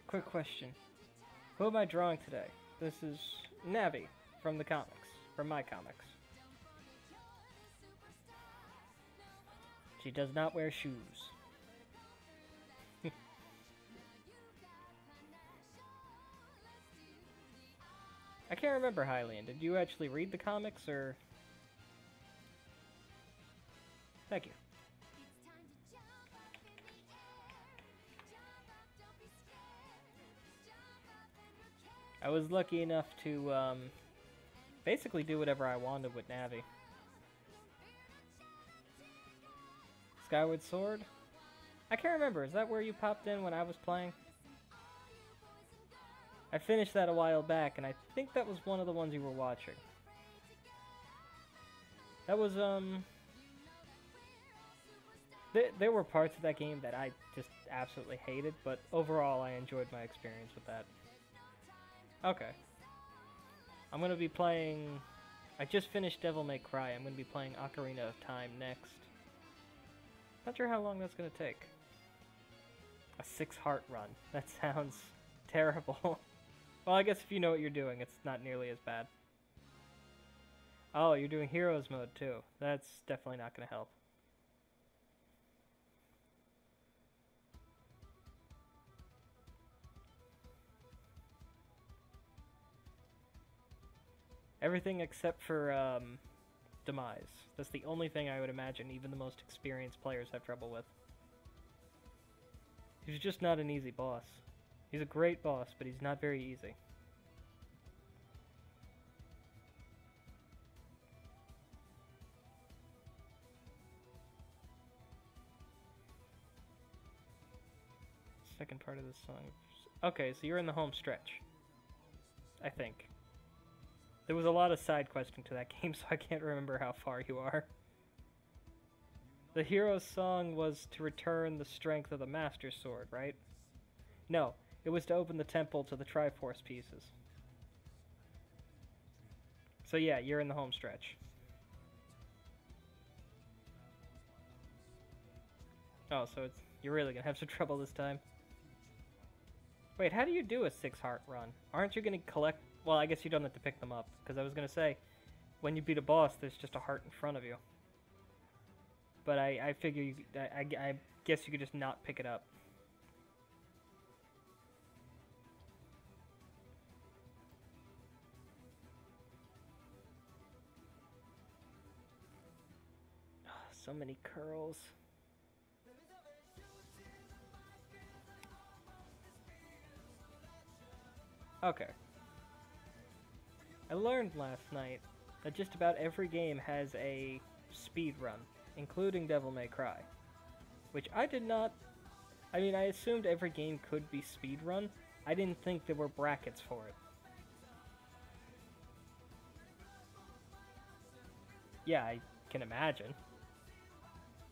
Speaker 5: Quick question. Who am I drawing today? This is Navi from the comics, from my comics. She does not wear shoes. I can't remember, Hylian. Did you actually read the comics, or...? Thank you. I was lucky enough to, basically do whatever I wanted with Navi. Skyward Sword? I can't remember. Is that where you popped in when I was playing? I finished that a while back, and I think that was one of the ones you were watching. That was, there were parts of that game that I just absolutely hated, but overall I enjoyed my experience with that. Okay. I'm gonna be playing... I just finished Devil May Cry. I'm gonna be playing Ocarina of Time next. Not sure how long that's gonna take. A 6-heart run. That sounds terrible. Well, I guess if you know what you're doing, it's not nearly as bad. Oh, you're doing Heroes mode too. That's definitely not gonna help. Everything except for, Demise. That's the only thing I would imagine even the most experienced players have trouble with. He's just not an easy boss. He's a great boss, but he's not very easy. Second part of this song. Okay, so you're in the home stretch. I think. There was a lot of side questing to that game, so I can't remember how far you are. The hero's song was to return the strength of the Master Sword, right? No, it was to open the temple to the Triforce pieces. So yeah, you're in the home stretch. Oh, so you're really gonna have some trouble this time. Wait, how do you do a 6-heart run? Aren't you gonna collect... Well, I guess you don't have to pick them up, because I was gonna say, when you beat a boss, there's just a heart in front of you. But I figure I guess you could just not pick it up. So many curls. Okay. I learned last night that just about every game has a speed run, including Devil May Cry. Which I did not... I mean, I assumed every game could be speed run. I didn't think there were brackets for it. Yeah, I can imagine.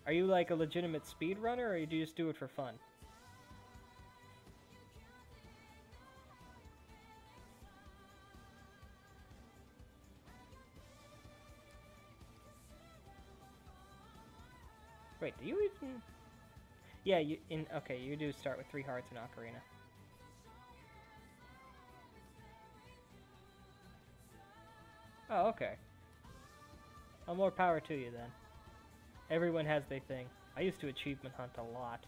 Speaker 5: Are you like a legitimate speedrunner, or do you just do it for fun? Wait, do you even... Yeah, okay, you do start with 3 hearts in Ocarina. Oh, okay. Well, more power to you then. Everyone has their thing. I used to achievement hunt a lot.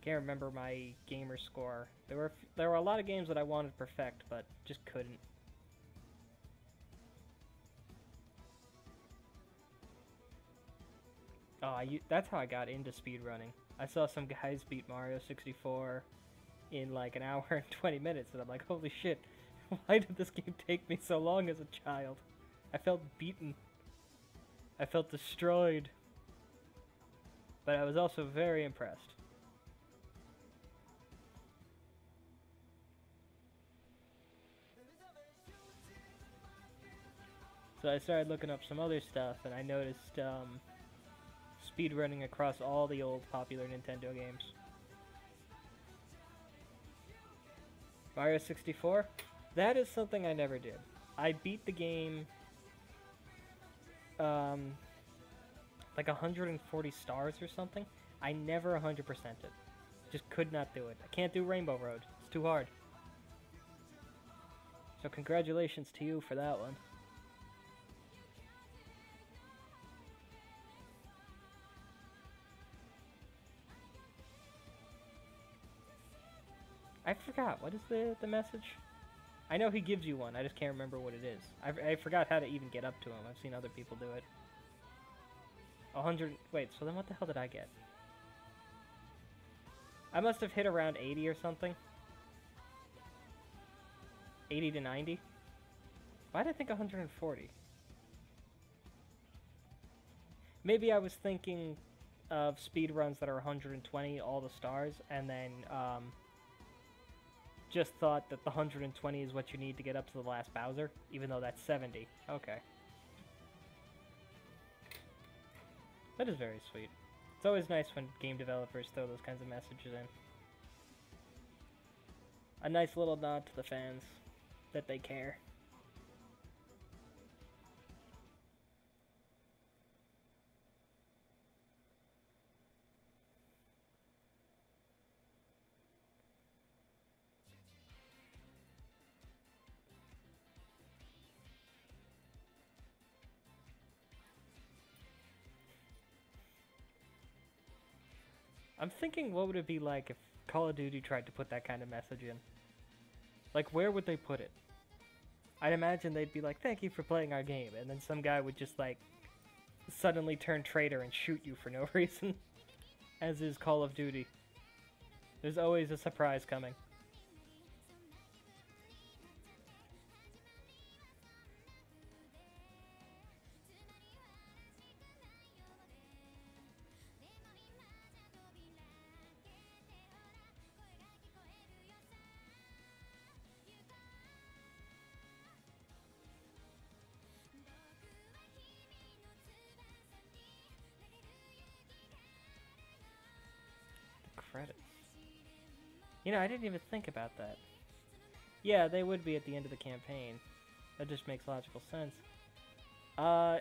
Speaker 5: Can't remember my gamer score. There were a lot of games that I wanted to perfect, but just couldn't. Oh, that's how I got into speedrunning. I saw some guys beat Mario 64 in like an hour and 20 minutes, and I'm like, holy shit, why did this game take me so long as a child? I felt beaten. I felt destroyed. But I was also very impressed. So I started looking up some other stuff, and I noticed speedrunning across all the old popular Nintendo games. Mario 64? That is something I never did. I beat the game like 140 stars or something. I never 100%'d it. Just could not do it. I can't do Rainbow Road. It's too hard. So congratulations to you for that one. I forgot. What is the message? I know he gives you one. I just can't remember what it is. I forgot how to even get up to him. I've seen other people do it. 100... Wait, so then what the hell did I get? I must have hit around 80 or something. 80 to 90? Why did I think 140? Maybe I was thinking of speedruns that are 120, all the stars, and then, just thought that the 120 is what you need to get up to the last Bowser, even though that's 70. Okay. That is very sweet. It's always nice when game developers throw those kinds of messages in. A nice little nod to the fans that they care. I'm thinking, what would it be like if Call of Duty tried to put that kind of message in? Like, where would they put it? I'd imagine they'd be like, thank you for playing our game, and then some guy would just, like, suddenly turn traitor and shoot you for no reason. As is Call of Duty. There's always a surprise coming. Credits. You know, I didn't even think about that. Yeah, they would be at the end of the campaign. That just makes logical sense.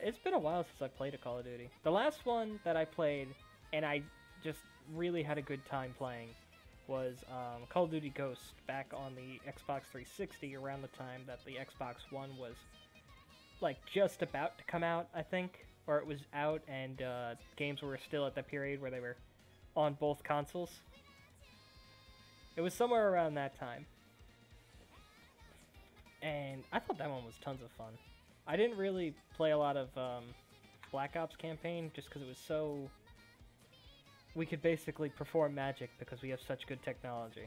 Speaker 5: It's been a while since I played a Call of Duty. The last one that I played, and I just really had a good time playing, was Call of Duty Ghosts back on the Xbox 360 around the time that the Xbox One was, like, just about to come out, I think. Or it was out, and games were still at that period where they were on both consoles. It was somewhere around that time. And I thought that one was tons of fun. I didn't really play a lot of Black Ops campaign just because it was so... We could basically perform magic because we have such good technology.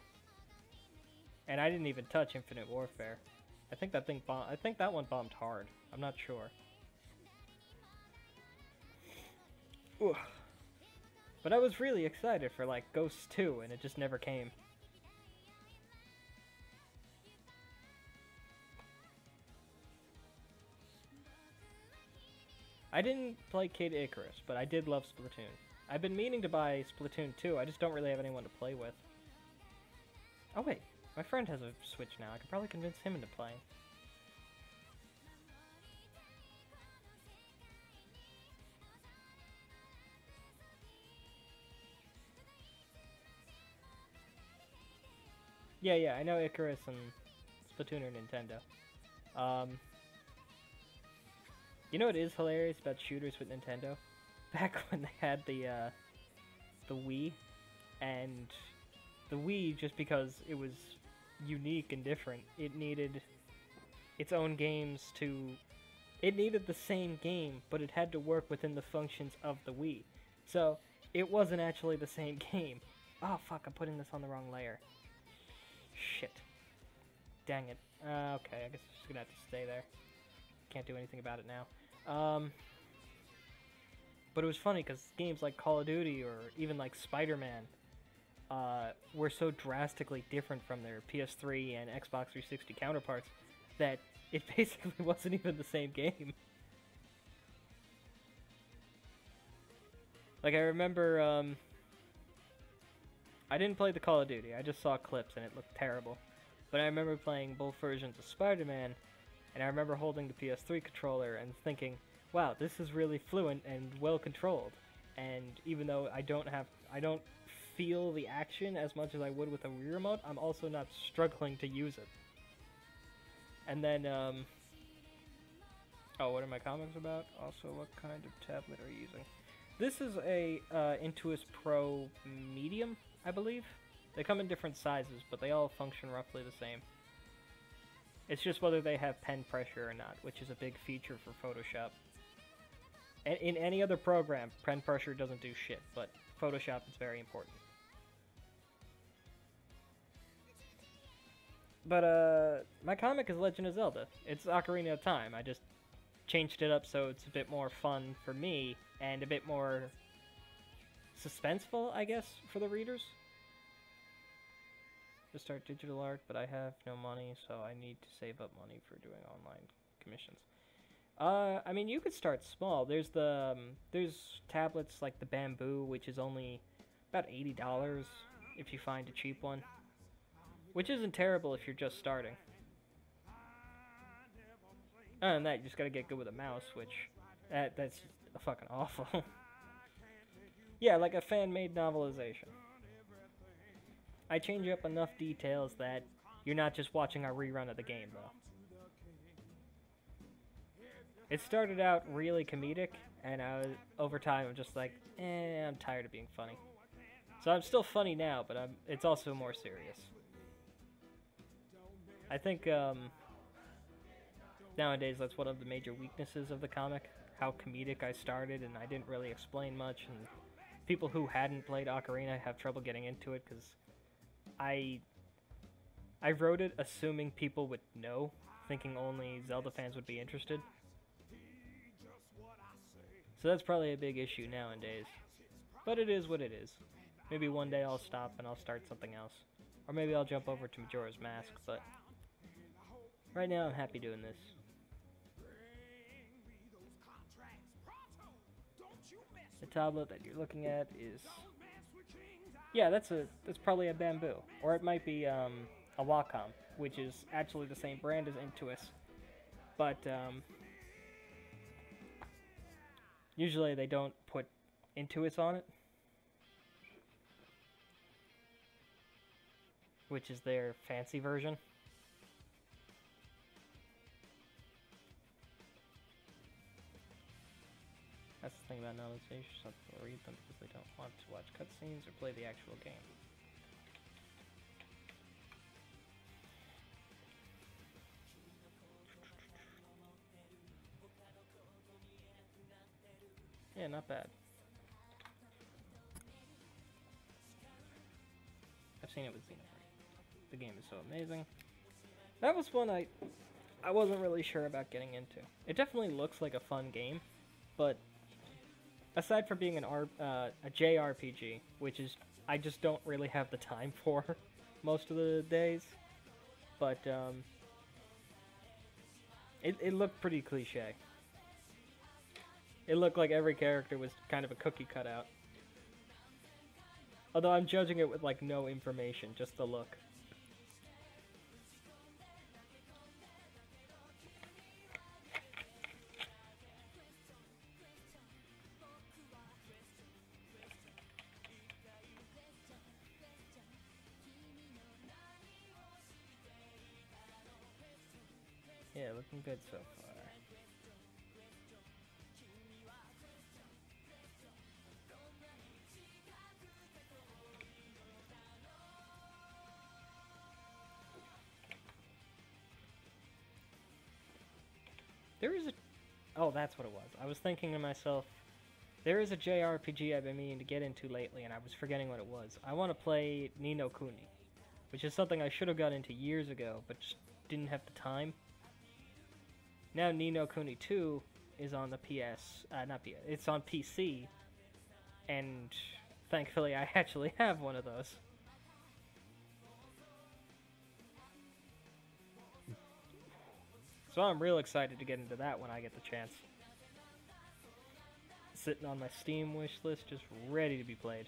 Speaker 5: And I didn't even touch Infinite Warfare. I think that thing I think that one bombed hard. I'm not sure. Ugh. But I was really excited for, like, Ghosts 2, and it just never came. I didn't play Kid Icarus, but I did love Splatoon. I've been meaning to buy Splatoon 2, I just don't really have anyone to play with. Oh wait, my friend has a Switch now, I could probably convince him into playing. Yeah, I know Icarus and Splatoon are Nintendo. You know what is hilarious about shooters with Nintendo? Back when they had the Wii, and the Wii, just because it was unique and different, it needed its own games to... It needed the same game, but it had to work within the functions of the Wii. So, it wasn't actually the same game. Oh, fuck, I'm putting this on the wrong layer. Shit. Dang it. Okay, I guess I'm just gonna have to stay there. Can't do anything about it now. But it was funny, because games like Call of Duty, or even like Spider-Man, were so drastically different from their PS3 and Xbox 360 counterparts, that it basically wasn't even the same game. Like, I remember, I didn't play the Call of Duty, I just saw clips and it looked terrible. But I remember playing both versions of Spider-Man, and I remember holding the PS3 controller and thinking, wow, this is really fluent and well controlled. And even though I don't feel the action as much as I would with a Wii remote, I'm also not struggling to use it. And then, oh, what are my comics about? Also, what kind of tablet are you using? This is a Intuos Pro Medium, I believe. They come in different sizes, but they all function roughly the same. It's just whether they have pen pressure or not, which is a big feature for Photoshop. And in any other program, pen pressure doesn't do shit, but Photoshop is very important. But, my comic is Legend of Zelda. It's Ocarina of Time. I just changed it up so it's a bit more fun for me, and a bit more suspenseful, I guess, for the readers. To start digital art, but I have no money, so I need to save up money for doing online commissions. I mean, you could start small. There's there's tablets like the Bamboo, which is only about $80 if you find a cheap one. Which isn't terrible if you're just starting. Other than that, you just gotta get good with a mouse, which, that's fucking awful. Yeah, like a fan-made novelization. I change up enough details that you're not just watching a rerun of the game, though. It started out really comedic, and over time I'm just like, I'm tired of being funny. So I'm still funny now, but it's also more serious. I think nowadays that's one of the major weaknesses of the comic, how comedic I started, and I didn't really explain much, and people who hadn't played Ocarina have trouble getting into it, because I wrote it assuming people would know, thinking only Zelda fans would be interested. So that's probably a big issue nowadays. But it is what it is. Maybe one day I'll stop and I'll start something else. Or maybe I'll jump over to Majora's Mask, but right now I'm happy doing this. The tablet that you're looking at is... Yeah, that's probably a Bamboo. Or it might be a Wacom, which is actually the same brand as Intuos. But usually they don't put Intuos on it, which is their fancy version. That's the thing about novelization, some people read them because they don't want to watch cutscenes or play the actual game. Yeah, not bad. I've seen it with Xenoblade. The game is so amazing. That was one I wasn't really sure about getting into. It definitely looks like a fun game, but aside from being a JRPG, which is I just don't really have the time for most of the days, but it looked pretty cliche. It looked like every character was kind of a cookie cutout. Although I'm judging it with like no information, just the look. looking good so far. There is a... Oh, that's what it was. I was thinking to myself, there is a JRPG I've been meaning to get into lately, and I was forgetting what it was. I want to play Ni no Kuni, which is something I should have got into years ago, but just didn't have the time. Now Ni no Kuni 2 is on the not PS, it's on PC, and thankfully I actually have one of those. So I'm real excited to get into that when I get the chance. Sitting on my Steam wish list, just ready to be played.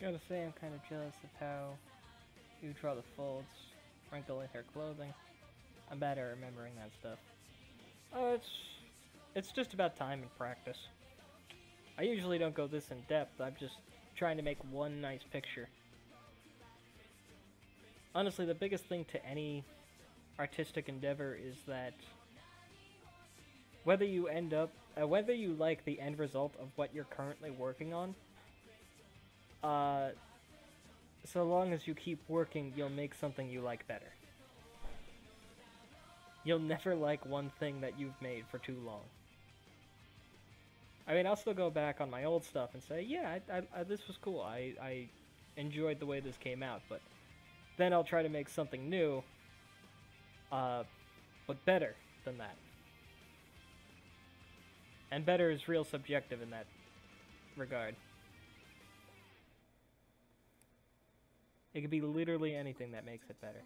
Speaker 5: Gotta say, I'm kind of jealous of how you draw the folds, wrinkle in her clothing. I'm bad at remembering that stuff. Oh, it's just about time and practice. I usually don't go this in depth. I'm just trying to make one nice picture. Honestly, the biggest thing to any artistic endeavor is that whether you like the end result of what you're currently working on, so long as you keep working, you'll make something you like better. You'll never like one thing that you've made for too long. I mean, I'll still go back on my old stuff and say, yeah, this was cool. I enjoyed the way this came out, but then I'll try to make something new, but better than that. And better is real subjective in that regard. It could be literally anything that makes it better.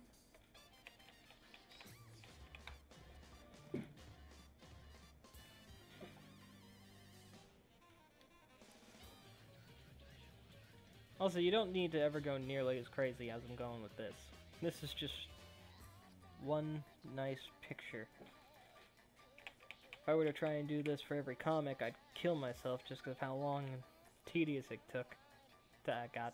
Speaker 5: Also, you don't need to ever go nearly as crazy as I'm going with this. This is just one nice picture. If I were to try and do this for every comic, I'd kill myself just because of how long and tedious it got.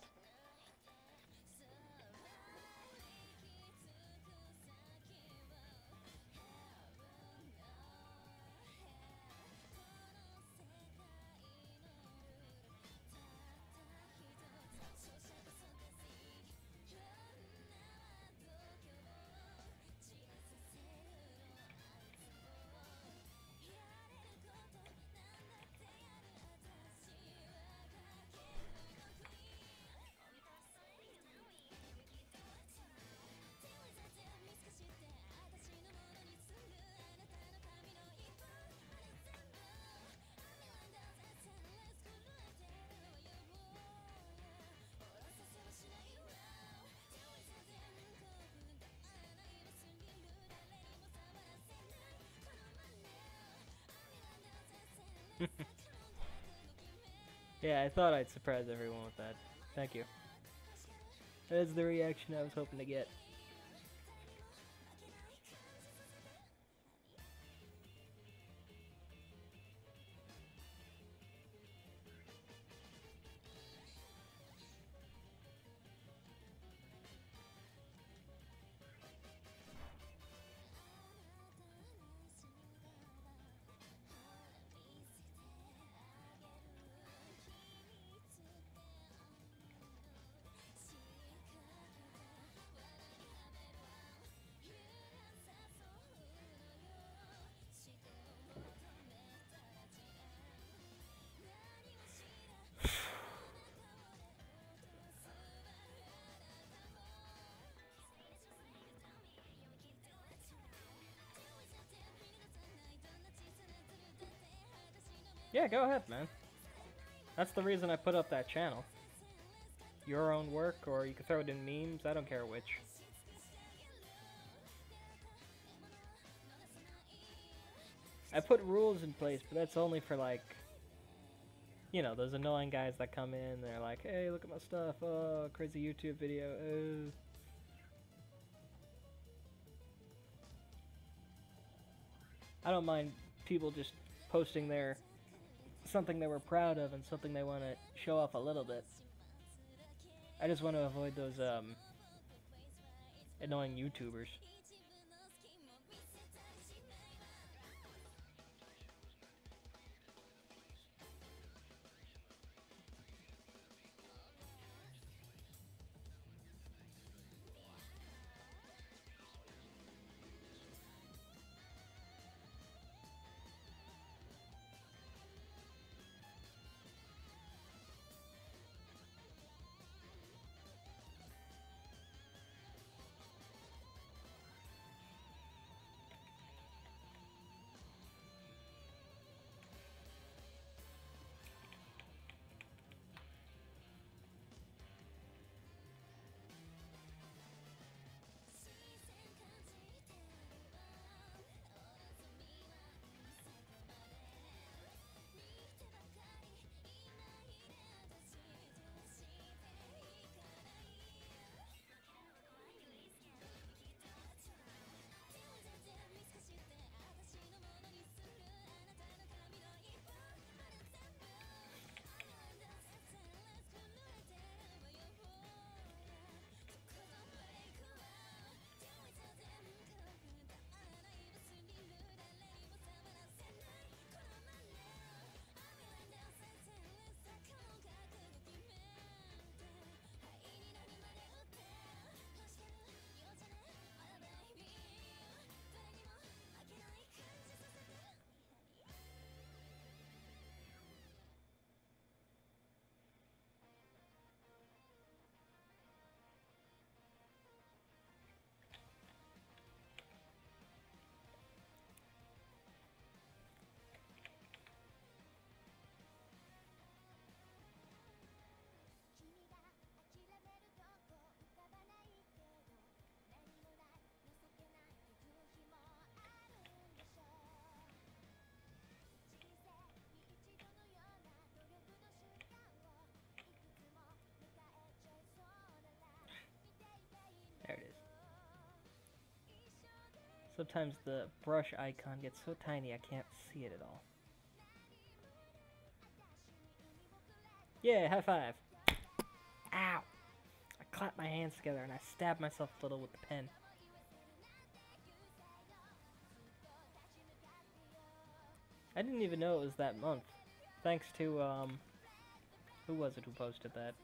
Speaker 5: Yeah, I thought I'd surprise everyone with that. Thank you. That's the reaction I was hoping to get. Yeah, go ahead, man. That's the reason I put up that channel. Your own work, or you can throw it in memes, I don't care which. I put rules in place, but that's only for, like, you know, those annoying guys that come in, they're like, hey, look at my stuff, oh, crazy YouTube video, I don't mind people just posting their something they were proud of and something they want to show off a little bit. I just want to avoid those annoying YouTubers. There it is. Sometimes the brush icon gets so tiny I can't see it at all. Yeah, high five. Ow! I clapped my hands together and I stabbed myself a little with the pen. I didn't even know it was that month. Thanks to, who was it who posted that?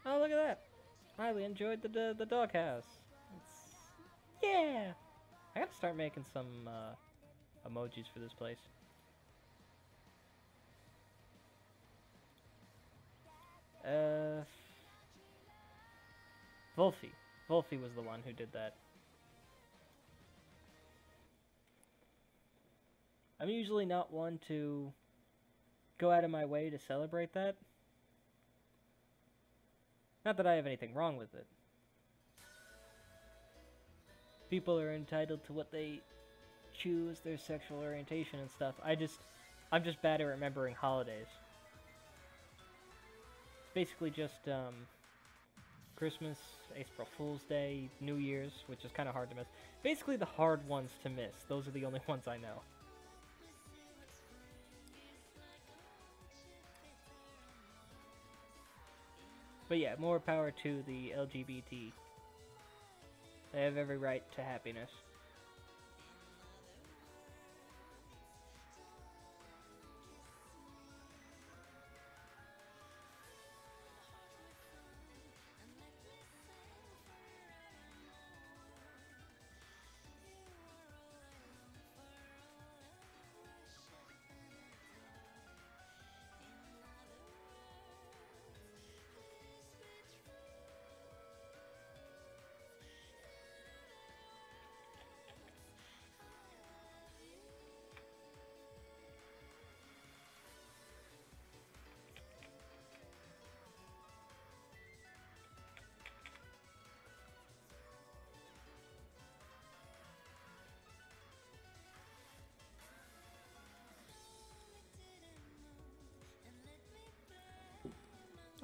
Speaker 5: Oh, look at that! I really enjoyed the doghouse. Yeah! I gotta start making some, emojis for this place. Wolfie. Wolfie was the one who did that. I'm usually not one to go out of my way to celebrate that. Not that I have anything wrong with it. People are entitled to what they choose, their sexual orientation and stuff. I'm just bad at remembering holidays. It's basically just, Christmas, April Fool's Day, New Year's, which is kind of hard to miss. Basically the hard ones to miss. Those are the only ones I know. But yeah, more power to the LGBT. They have every right to happiness.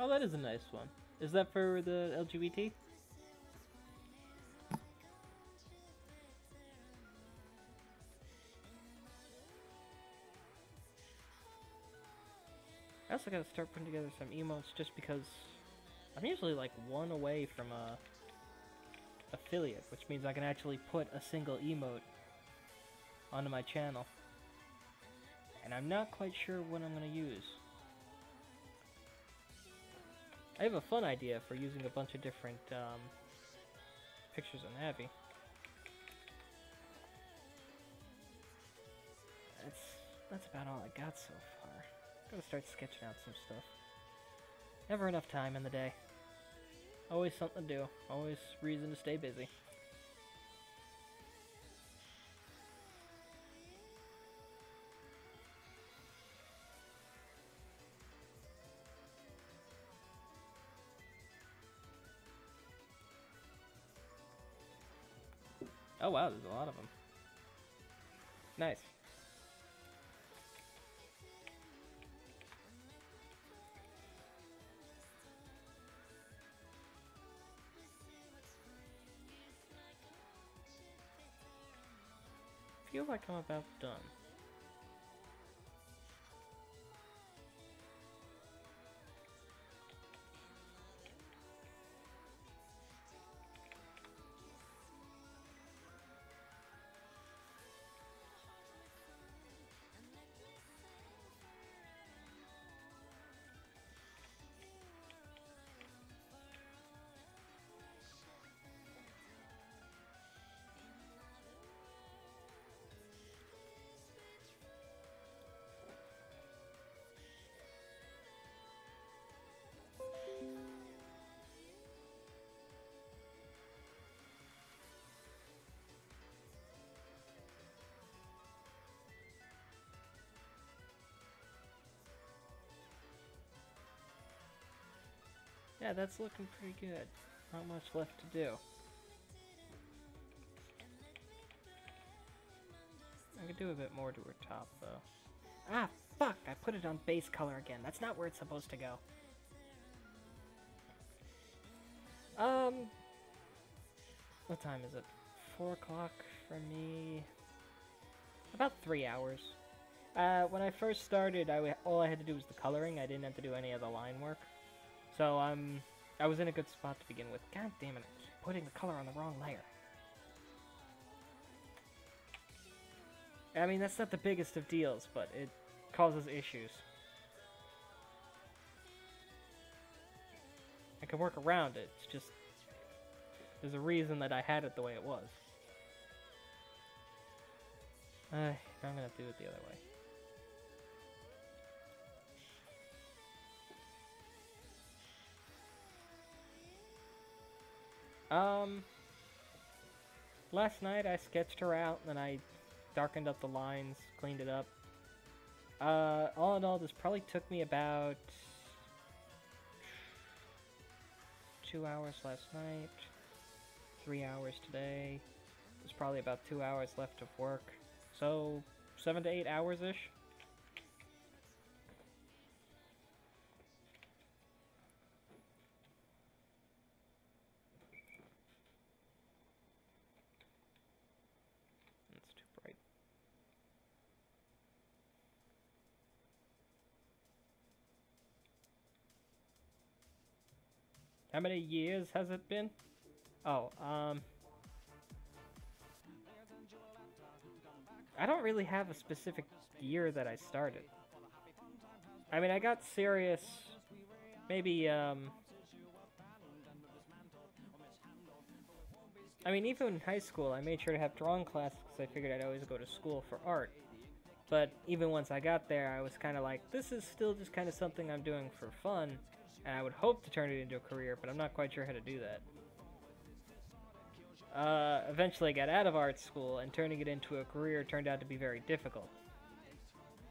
Speaker 5: Oh, that is a nice one. Is that for the LGBT? I also gotta start putting together some emotes just because I'm usually like one away from a affiliate, which means I can actually put a single emote onto my channel. And I'm not quite sure what I'm gonna use. I have a fun idea for using a bunch of different pictures on Abby. That's about all I got so far. Gotta start sketching out some stuff. Never enough time in the day. Always something to do. Always reason to stay busy. Oh wow, there's a lot of them. Nice. Feel like I'm about done. Yeah, that's looking pretty good. Not much left to do. I could do a bit more to her top, though. Ah, fuck! I put it on base color again. That's not where it's supposed to go. What time is it? 4 o'clock for me. About 3 hours. When I first started, all I had to do was the coloring. I didn't have to do any of the line work. So I was in a good spot to begin with. God damn it, I keep putting the color on the wrong layer. I mean, that's not the biggest of deals, but it causes issues. I can work around it, it's just... There's a reason that I had it the way it was. I'm gonna do it the other way. Last night I sketched her out, and then I darkened up the lines, cleaned it up. All in all, this probably took me about 2 hours last night, 3 hours today. There's probably about 2 hours left of work, so 7 to 8 hours-ish. That's too bright. How many years has it been? Oh, I don't really have a specific year that I started. I mean, I got serious, maybe, I mean, even in high school, I made sure to have drawing classes because I figured I'd always go to school for art. But even once I got there, I was kind of like, this is still just kind of something I'm doing for fun, and I would hope to turn it into a career, but I'm not quite sure how to do that. Eventually I got out of art school, and turning it into a career turned out to be very difficult.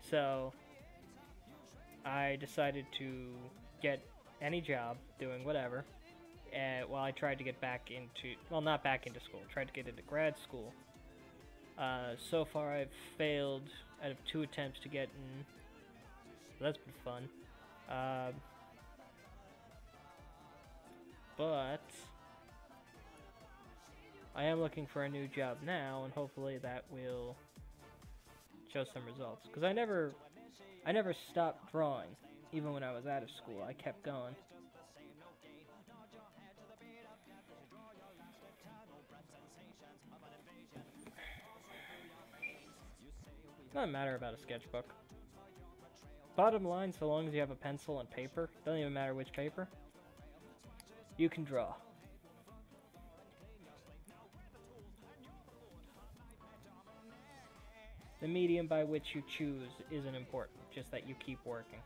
Speaker 5: So, I decided to get any job, doing whatever, while I tried to get back into, well, not back into school, tried to get into grad school. So far I've failed out of 2 attempts to get in, so that's been fun. but I am looking for a new job now, and hopefully that will show some results. Because I never stopped drawing, even when I was out of school. I kept going. Doesn't matter about a sketchbook. Bottom line, so long as you have a pencil and paper, doesn't even matter which paper, you can draw. The medium by which you choose isn't important, just that you keep working.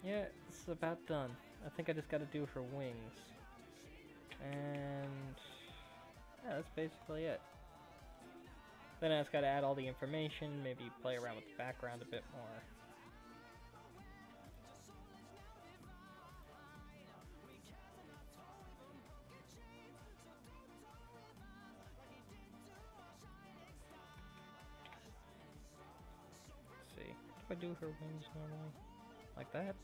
Speaker 5: Yeah, it's about done. I think I just gotta do her wings. And yeah, that's basically it. Then I just gotta add all the information, maybe play around with the background a bit more. Let's see, if I do her wings normally, like that.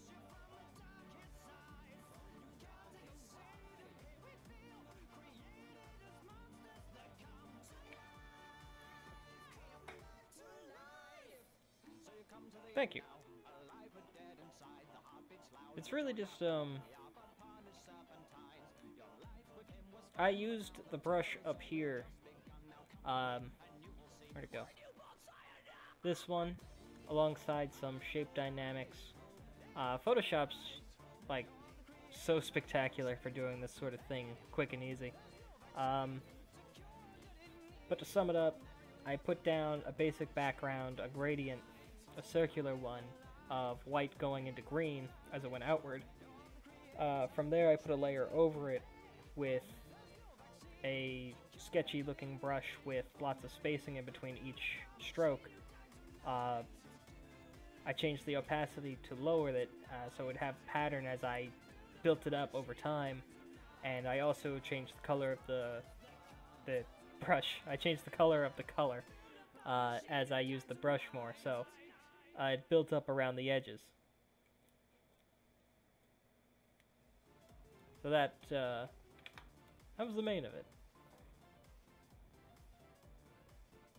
Speaker 5: Thank you. It's really just, I used the brush up here. Where'd it go? This one, alongside some shape dynamics. Photoshop's, like, so spectacular for doing this sort of thing quick and easy. But to sum it up, I put down a basic background, a gradient, a circular one of white going into green as it went outward. From there I put a layer over it with a sketchy looking brush with lots of spacing in between each stroke. I changed the opacity to lower it so it would have pattern as I built it up over time, and I also changed the color of the brush. I changed the color of the color as I used the brush more, so it built up around the edges. So that was the main of it.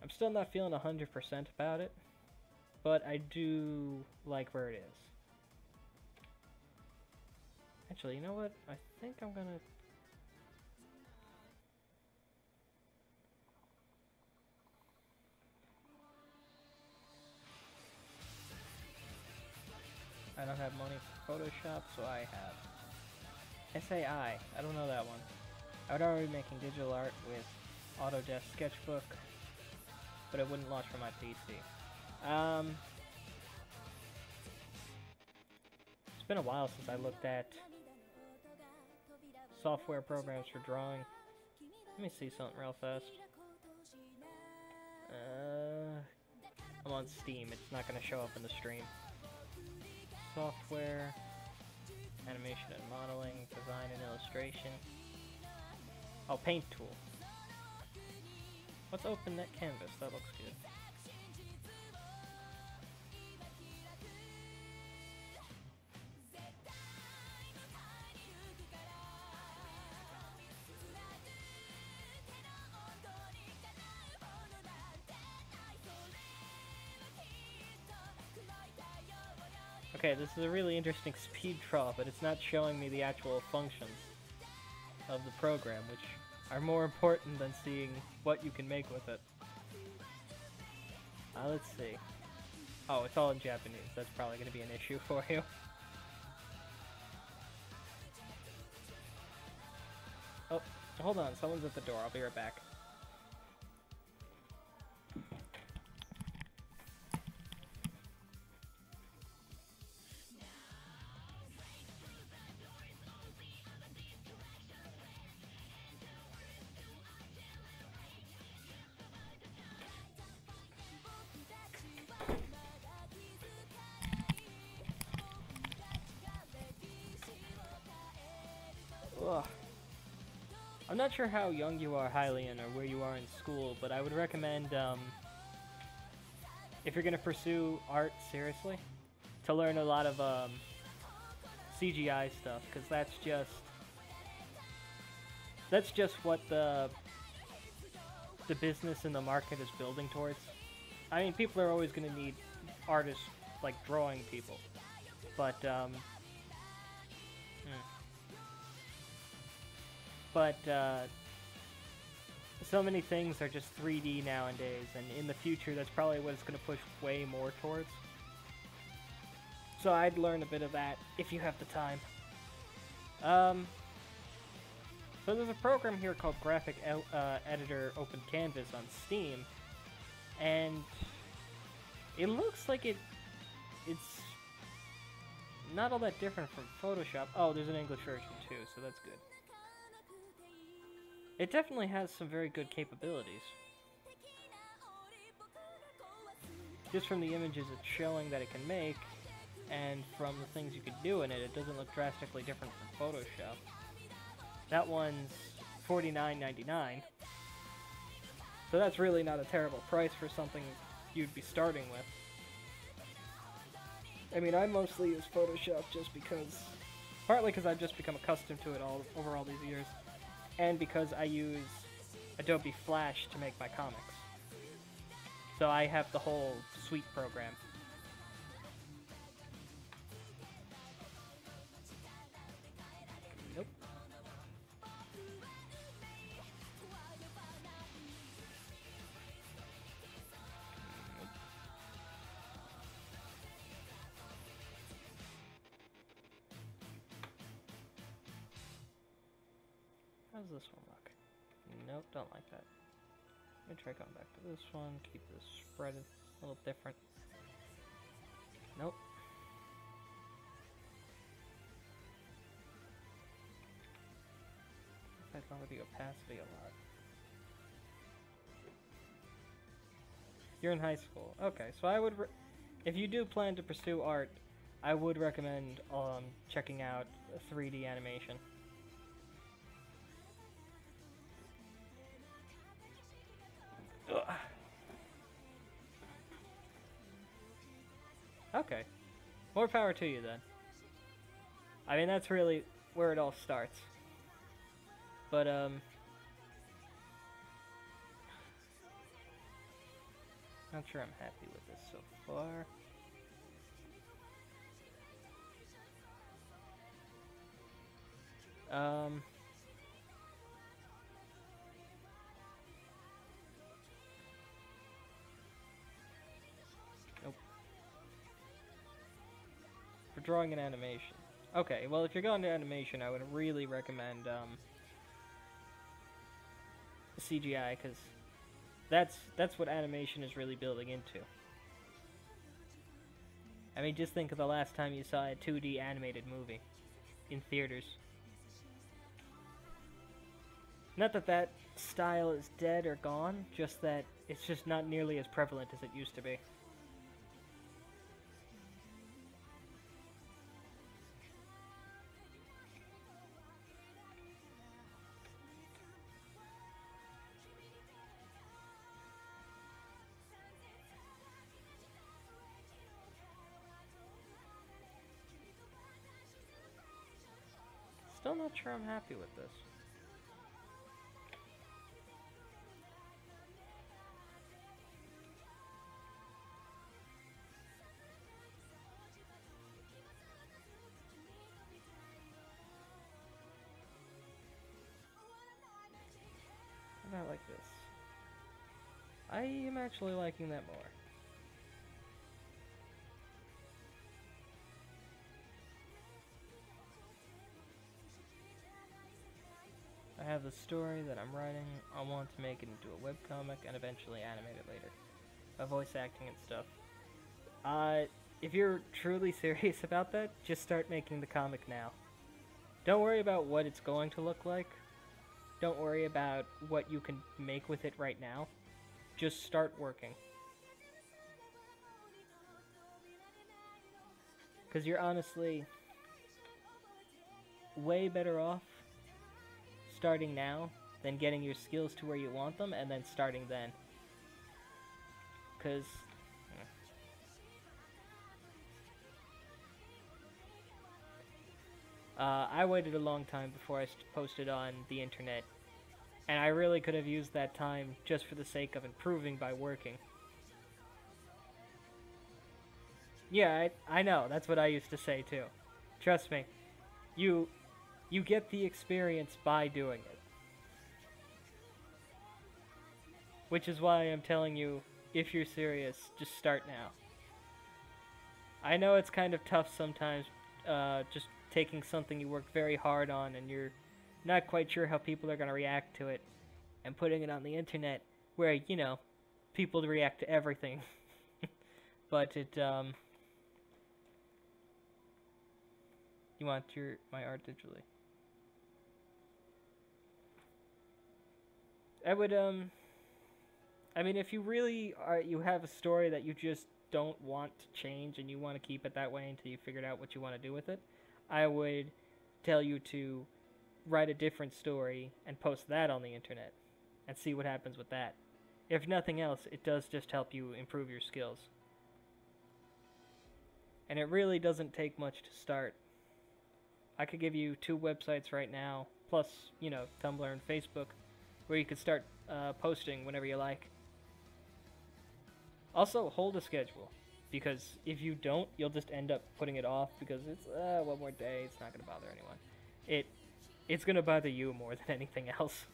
Speaker 5: I'm still not feeling 100% about it, but I do like where it is. Actually, you know what? I think I'm gonna... I don't have money for Photoshop, so I have SAI. I don't know that one. I would already be making digital art with Autodesk Sketchbook, but it wouldn't launch from my PC. It's been a while since I looked at software programs for drawing. Let me see something real fast. I'm on Steam. It's not going to show up in the stream. Software, animation and modeling, design and illustration. Oh, paint tool. Let's open that canvas. That looks good. Okay, this is a really interesting speed draw, but it's not showing me the actual functions of the program, which are more important than seeing what you can make with it. Let's see. Oh, it's all in Japanese. That's probably going to be an issue for you. Oh, hold on. Someone's at the door. I'll be right back. I'm not sure how young you are, Hylian, or where you are in school, but I would recommend, if you're gonna pursue art seriously, to learn a lot of CGI stuff, because that's just what the business and the market is building towards. I mean, people are always gonna need artists like drawing people, but so many things are just 3D nowadays, and in the future that's probably what it's going to push way more towards. So I'd learn a bit of that if you have the time. So there's a program here called Graphic Editor Open Canvas on Steam, and it looks like it's not all that different from Photoshop. Oh, there's an English version too, so that's good. It definitely has some very good capabilities. Just from the images it's showing that it can make, and from the things you can do in it, it doesn't look drastically different from Photoshop. That one's $49.99. So that's really not a terrible price for something you'd be starting with. I mean, I mostly use Photoshop just because... partly because I've just become accustomed to it over all these years, and because I use Adobe Flash to make my comics. So I have the whole suite program. Nope. How does this one look? Nope, don't like that. Let me try going back to this one, keep this spread a little different. Nope. I lower the opacity a lot. You're in high school. Okay, so I would, if you do plan to pursue art, I would recommend checking out 3D animation. Ugh. Okay. More power to you then. I mean, that's really where it all starts. But, not sure I'm happy with this so far. Nope. For drawing an animation. Okay, well, if you're going to animation, I would really recommend, CGI, because that's what animation is really building into. I mean, just think of the last time you saw a 2D animated movie in theaters. Not that that style is dead or gone, just that it's just not nearly as prevalent as it used to be. Still not sure I'm happy with this. How about like this? I am actually liking that more. I have the story that I'm writing. I want to make it into a webcomic and eventually animate it later. Voice acting and stuff. If you're truly serious about that, just start making the comic now. Don't worry about what it's going to look like. Don't worry about what you can make with it right now. Just start working. Because you're honestly way better off starting now then getting your skills to where you want them, and then starting then. Because I waited a long time before I posted on the internet, and I really could have used that time just for the sake of improving by working. Yeah, I know, that's what I used to say too. Trust me, you get the experience by doing it. Which is why I'm telling you, if you're serious, just start now. I know it's kind of tough sometimes, just taking something you worked very hard on and you're not quite sure how people are going to react to it, and putting it on the internet where, you know, people react to everything. But it, you want my art digitally. I would, I mean, if you really you have a story that you just don't want to change and you want to keep it that way until you figured out what you want to do with it, I would tell you to write a different story and post that on the internet and see what happens with that. If nothing else, it does just help you improve your skills. And it really doesn't take much to start. I could give you 2 websites right now, plus, you know, Tumblr and Facebook, where you could start posting whenever you like. Also, hold a schedule, because if you don't, you'll just end up putting it off because it's, one more day, it's not going to bother anyone. It's going to bother you more than anything else.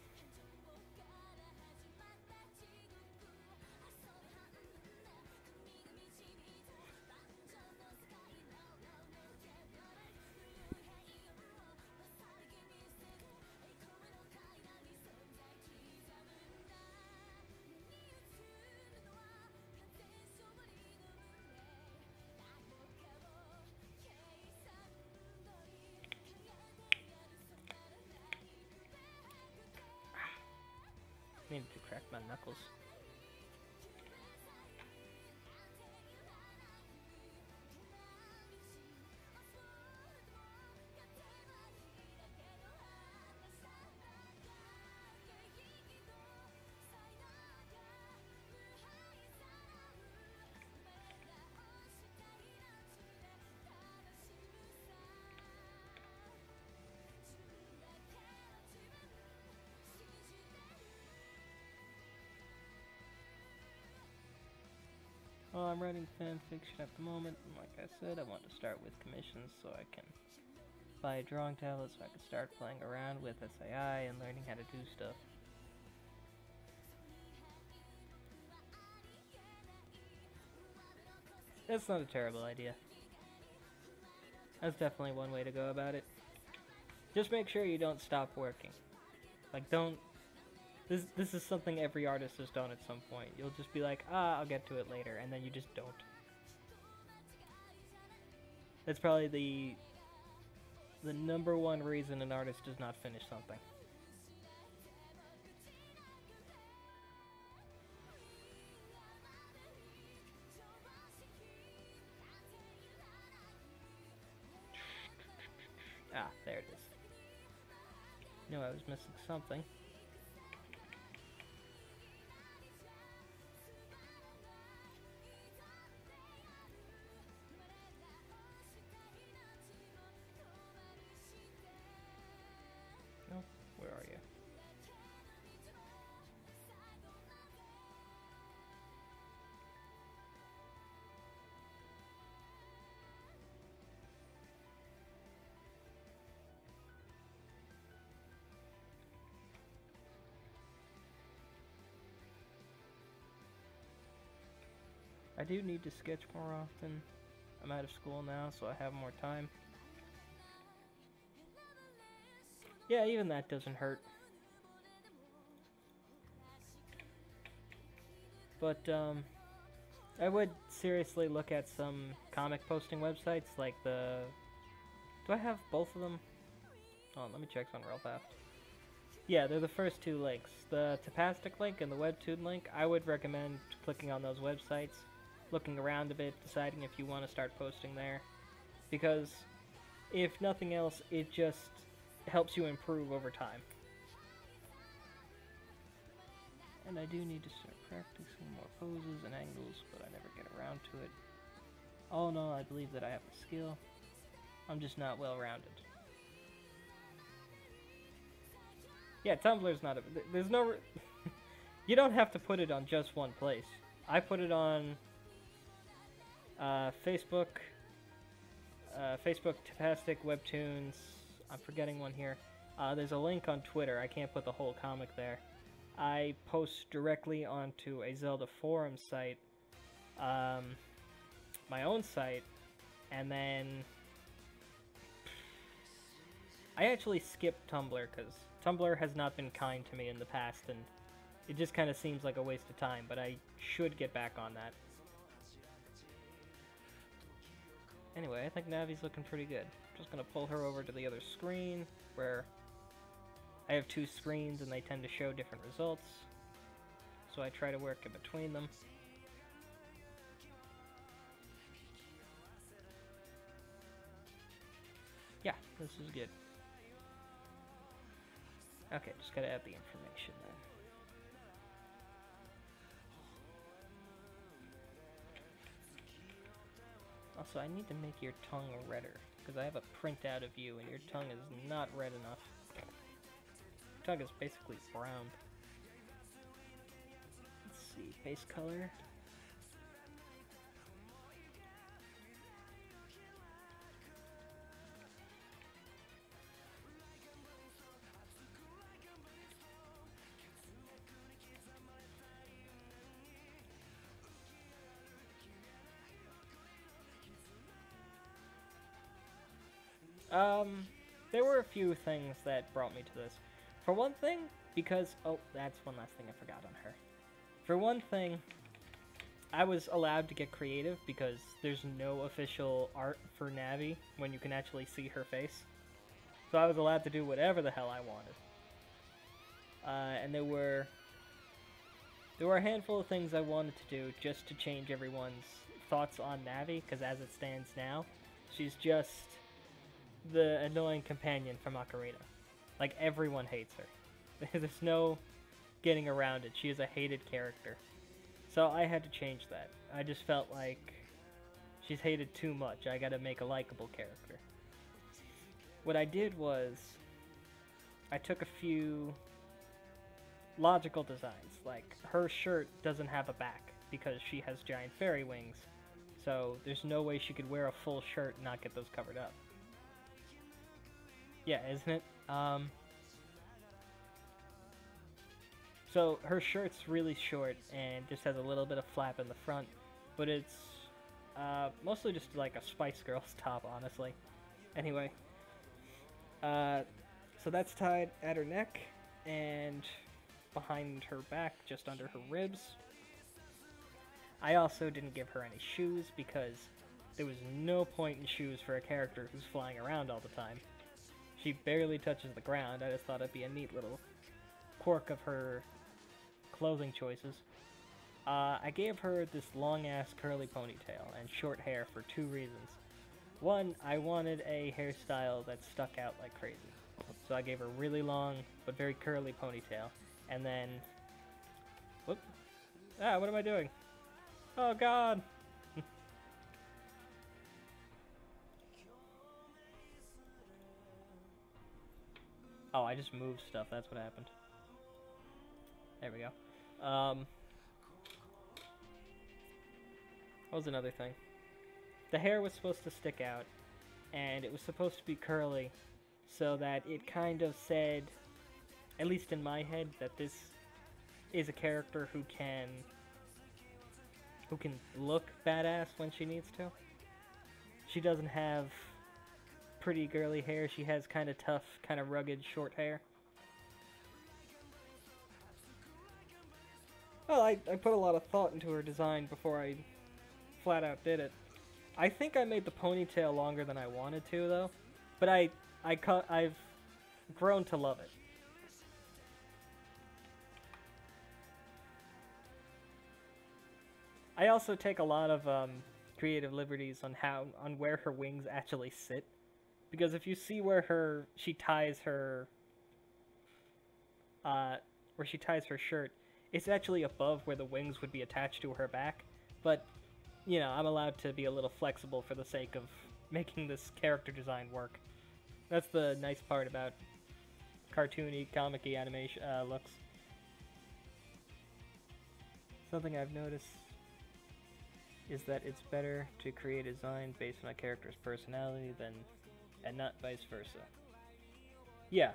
Speaker 5: I need to crack my knuckles. Well, I'm writing fan fiction at the moment, and like I said, I want to start with commissions so I can buy a drawing tablet so I can start playing around with SAI and learning how to do stuff. That's not a terrible idea. That's definitely one way to go about it. Just make sure you don't stop working. Like, don't... This is something every artist has done at some point. You'll just be like, I'll get to it later, and then you just don't. That's probably the number one reason an artist does not finish something. Ah, there it is. Knew I was missing something. Where are you? I do need to sketch more often. I'm out of school now, so I have more time. Yeah, even that doesn't hurt. But, I would seriously look at some comic posting websites, like the... Do I have both of them? Oh, let me check on real fast. Yeah, they're the first 2 links. The Tapastic link and the Webtoon link. I would recommend clicking on those websites, looking around a bit, deciding if you want to start posting there. Because, if nothing else, it just helps you improve over time. And I do need to start practicing more poses and angles, but I never get around to it. All in all, I believe that I have the skill. I'm just not well-rounded. Yeah, Tumblr's not a... There's no... You don't have to put it on just one place. I put it on Facebook, Facebook, Tapastic, Webtoons. I'm forgetting one here. There's a link on Twitter. I can't put the whole comic there. I post directly onto a Zelda forum site, my own site, and then I actually skipped Tumblr because Tumblr has not been kind to me in the past, and it just kind of seems like a waste of time, but I should get back on that. Anyway, I think Navi's looking pretty good. Just gonna pull her over to the other screen, where I have two screens and they tend to show different results. So I try to work in between them. Yeah, this is good. Okay, just gotta add the information then. Also, I need to make your tongue redder, because I have a printout of you and your tongue is not red enough. Your tongue is basically brown. Let's see, base color. There were a few things that brought me to this. For one thing, because... Oh, that's one last thing I forgot on her. For one thing, I was allowed to get creative because there's no official art for Navi when you can actually see her face. So I was allowed to do whatever the hell I wanted. And there were a handful of things I wanted to do just to change everyone's thoughts on Navi, because as it stands now, she's just the annoying companion from Ocarina. Like, everyone hates her. There's no getting around it. She is a hated character. So I had to change that. I just felt like she's hated too much. I gotta make a likable character. What I did was, I took a few logical designs. Like, her shirt doesn't have a back because she has giant fairy wings. So there's no way she could wear a full shirt and not get those covered up. Yeah, isn't it? So her shirt's really short and just has a little bit of flap in the front, but it's mostly just like a Spice Girls top, honestly. Anyway, so that's tied at her neck and behind her back, just under her ribs. I also didn't give her any shoes because there was no point in shoes for a character who's flying around all the time. She barely touches the ground. I just thought it'd be a neat little quirk of her clothing choices. I gave her this long-ass curly ponytail and short hair for two reasons. One, I wanted a hairstyle that stuck out like crazy. So I gave her really long, but very curly ponytail. And then... Whoop. Ah, what am I doing? Oh, God! Oh, I just moved stuff. That's what happened. There we go. What was another thing? The hair was supposed to stick out, and it was supposed to be curly, so that it kind of said, at least in my head, that this is a character who can look badass when she needs to. She doesn't have pretty girly hair. She has kind of tough, kind of rugged, short hair. Well, I put a lot of thought into her design before I flat out did it. I think I made the ponytail longer than I wanted to, though. But I've grown to love it. I also take a lot of creative liberties on where her wings actually sit. Because if you see where she ties her shirt, It's actually above where the wings would be attached to her back, but, you know, I'm allowed to be a little flexible for the sake of making this character design work. That's the nice part about cartoony, comic-y animation looks. Something I've noticed is that it's better to create a design based on a character's personality and not vice versa. Yeah,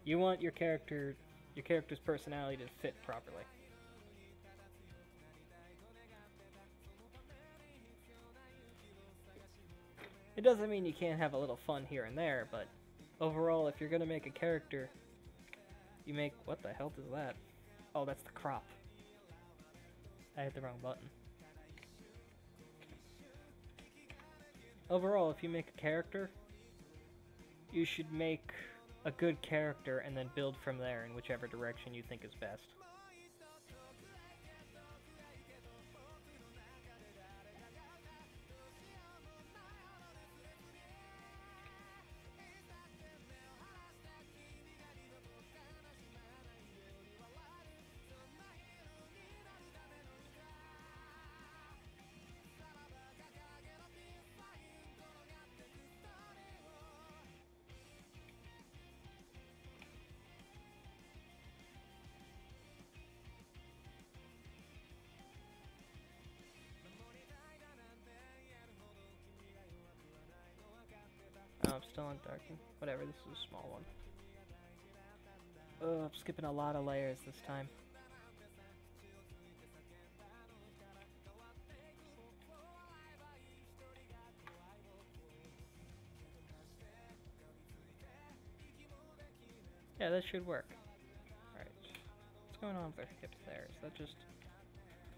Speaker 5: you want your character's personality to fit properly. It doesn't mean you can't have a little fun here and there, but overall, if you're gonna make a character, you make... What the hell is that? Oh, that's the crop. I hit the wrong button. Overall, if you make a character, you should make a good character and then build from there in whichever direction you think is best. Oh, I'm still on darken. Whatever, this is a small one. Oh, I'm skipping a lot of layers this time. Yeah, that should work. Alright. What's going on with their hips there? Is that just...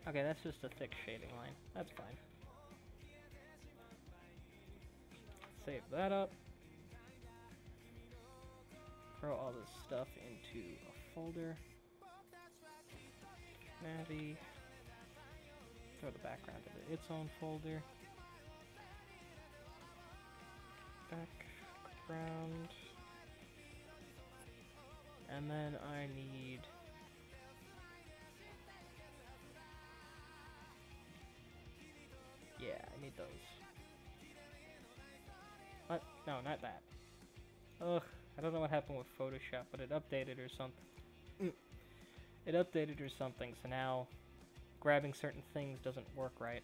Speaker 5: Okay, that's just a thick shading line. That's fine. Save that up. Throw all this stuff into a folder. Navi. Throw the background into its own folder. Background. And then I need... Yeah, I need those. What? No, not that. Ugh, I don't know what happened with Photoshop, but it updated or something. It updated or something, so now grabbing certain things doesn't work right.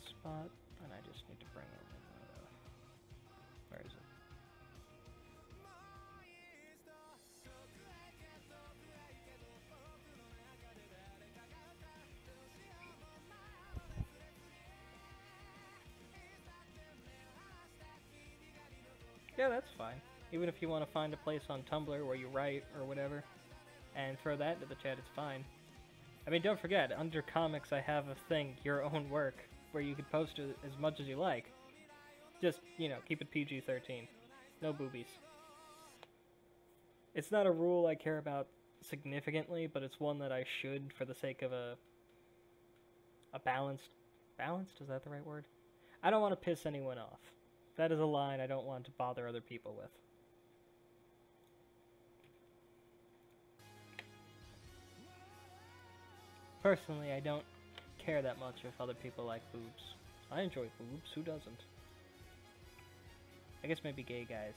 Speaker 5: Spot, and I just need to bring over where is it? Yeah, that's fine. Even if you want to find a place on Tumblr where you write or whatever, and throw that into the chat, it's fine. I mean, don't forget, under comics I have a thing, your own work, where you can post it as much as you like. Just, you know, keep it PG-13. No boobies. It's not a rule I care about significantly, but it's one that I should for the sake of a balanced... Balanced? Is that the right word? I don't want to piss anyone off. That is a line I don't want to bother other people with. Personally, I don't care that much if other people like boobs. I enjoy boobs, who doesn't? I guess maybe gay guys.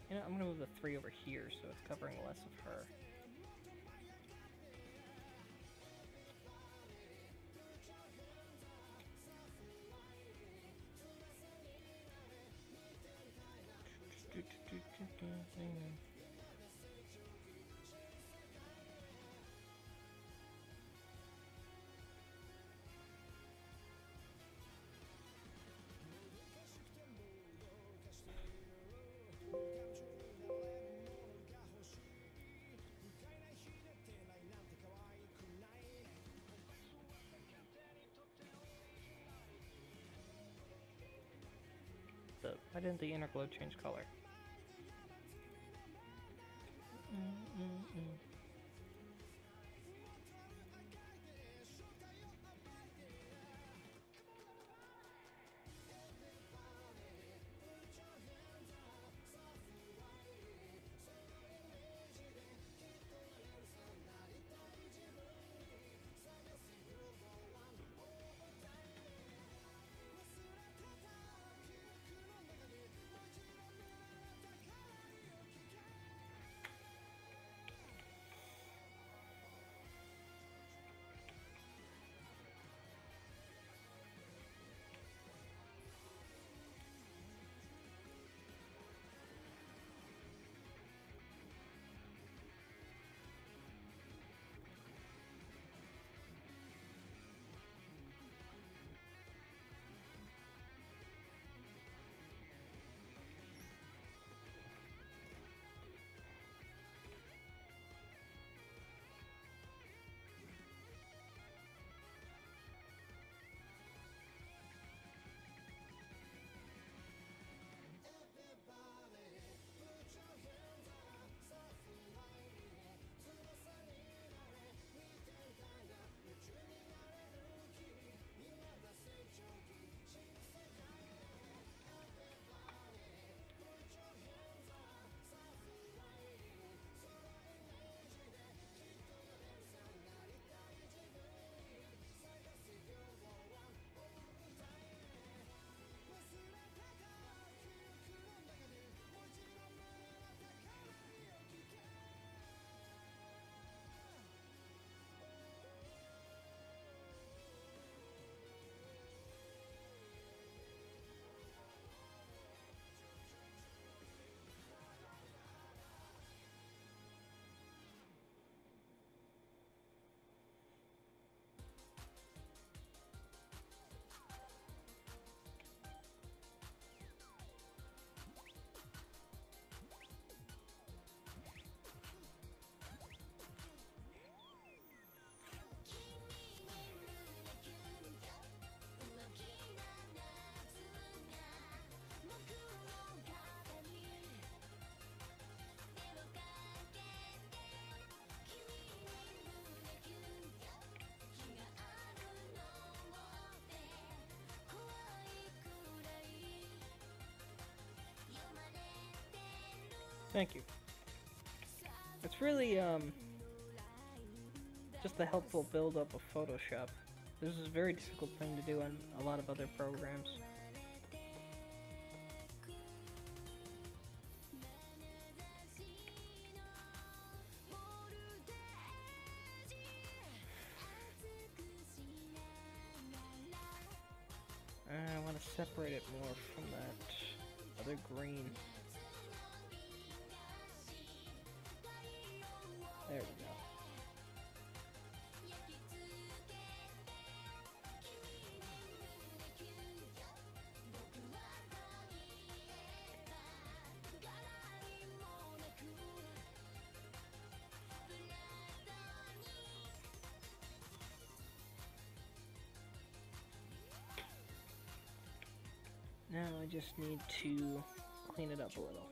Speaker 5: You know, I'm gonna move the 3 over here so it's covering less of her. Why didn't the inner glow change color? Thank you. It's really just the helpful build-up of Photoshop. This is a very difficult thing to do on a lot of other programs. I want to separate it more from that other green. There we go. Now I just need to clean it up a little.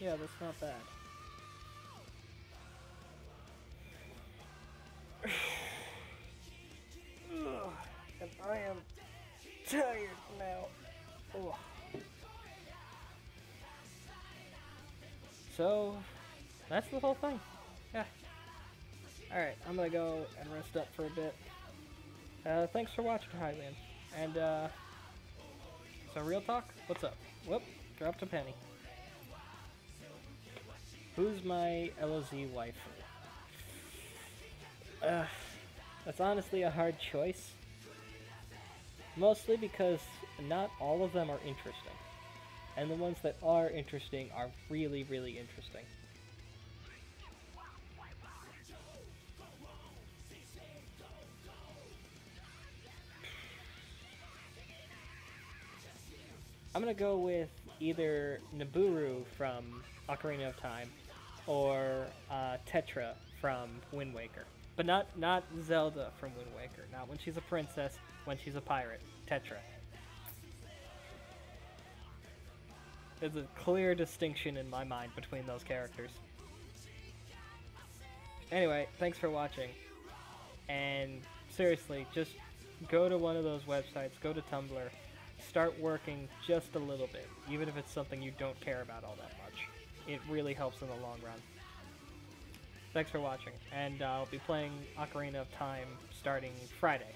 Speaker 5: Yeah, that's not bad. Ugh, and I am tired now. Ugh. So, that's the whole thing. Yeah. Alright, I'm gonna go and rest up for a bit. Thanks for watching, Highland. And, so real talk? What's up? Whoop, dropped a penny. Who's my LOZ wife? That's honestly a hard choice. Mostly because not all of them are interesting. And the ones that are interesting are really, really interesting. I'm gonna go with either Nabooru from Ocarina of Time or Tetra from Wind Waker. But not Zelda from Wind Waker. Not when she's a princess, when she's a pirate. Tetra. There's a clear distinction in my mind between those characters. Anyway, thanks for watching. And seriously, just go to one of those websites, go to Tumblr, start working just a little bit, even if it's something you don't care about all that much. It really helps in the long run. Thanks for watching, and I'll be playing Ocarina of Time starting Friday.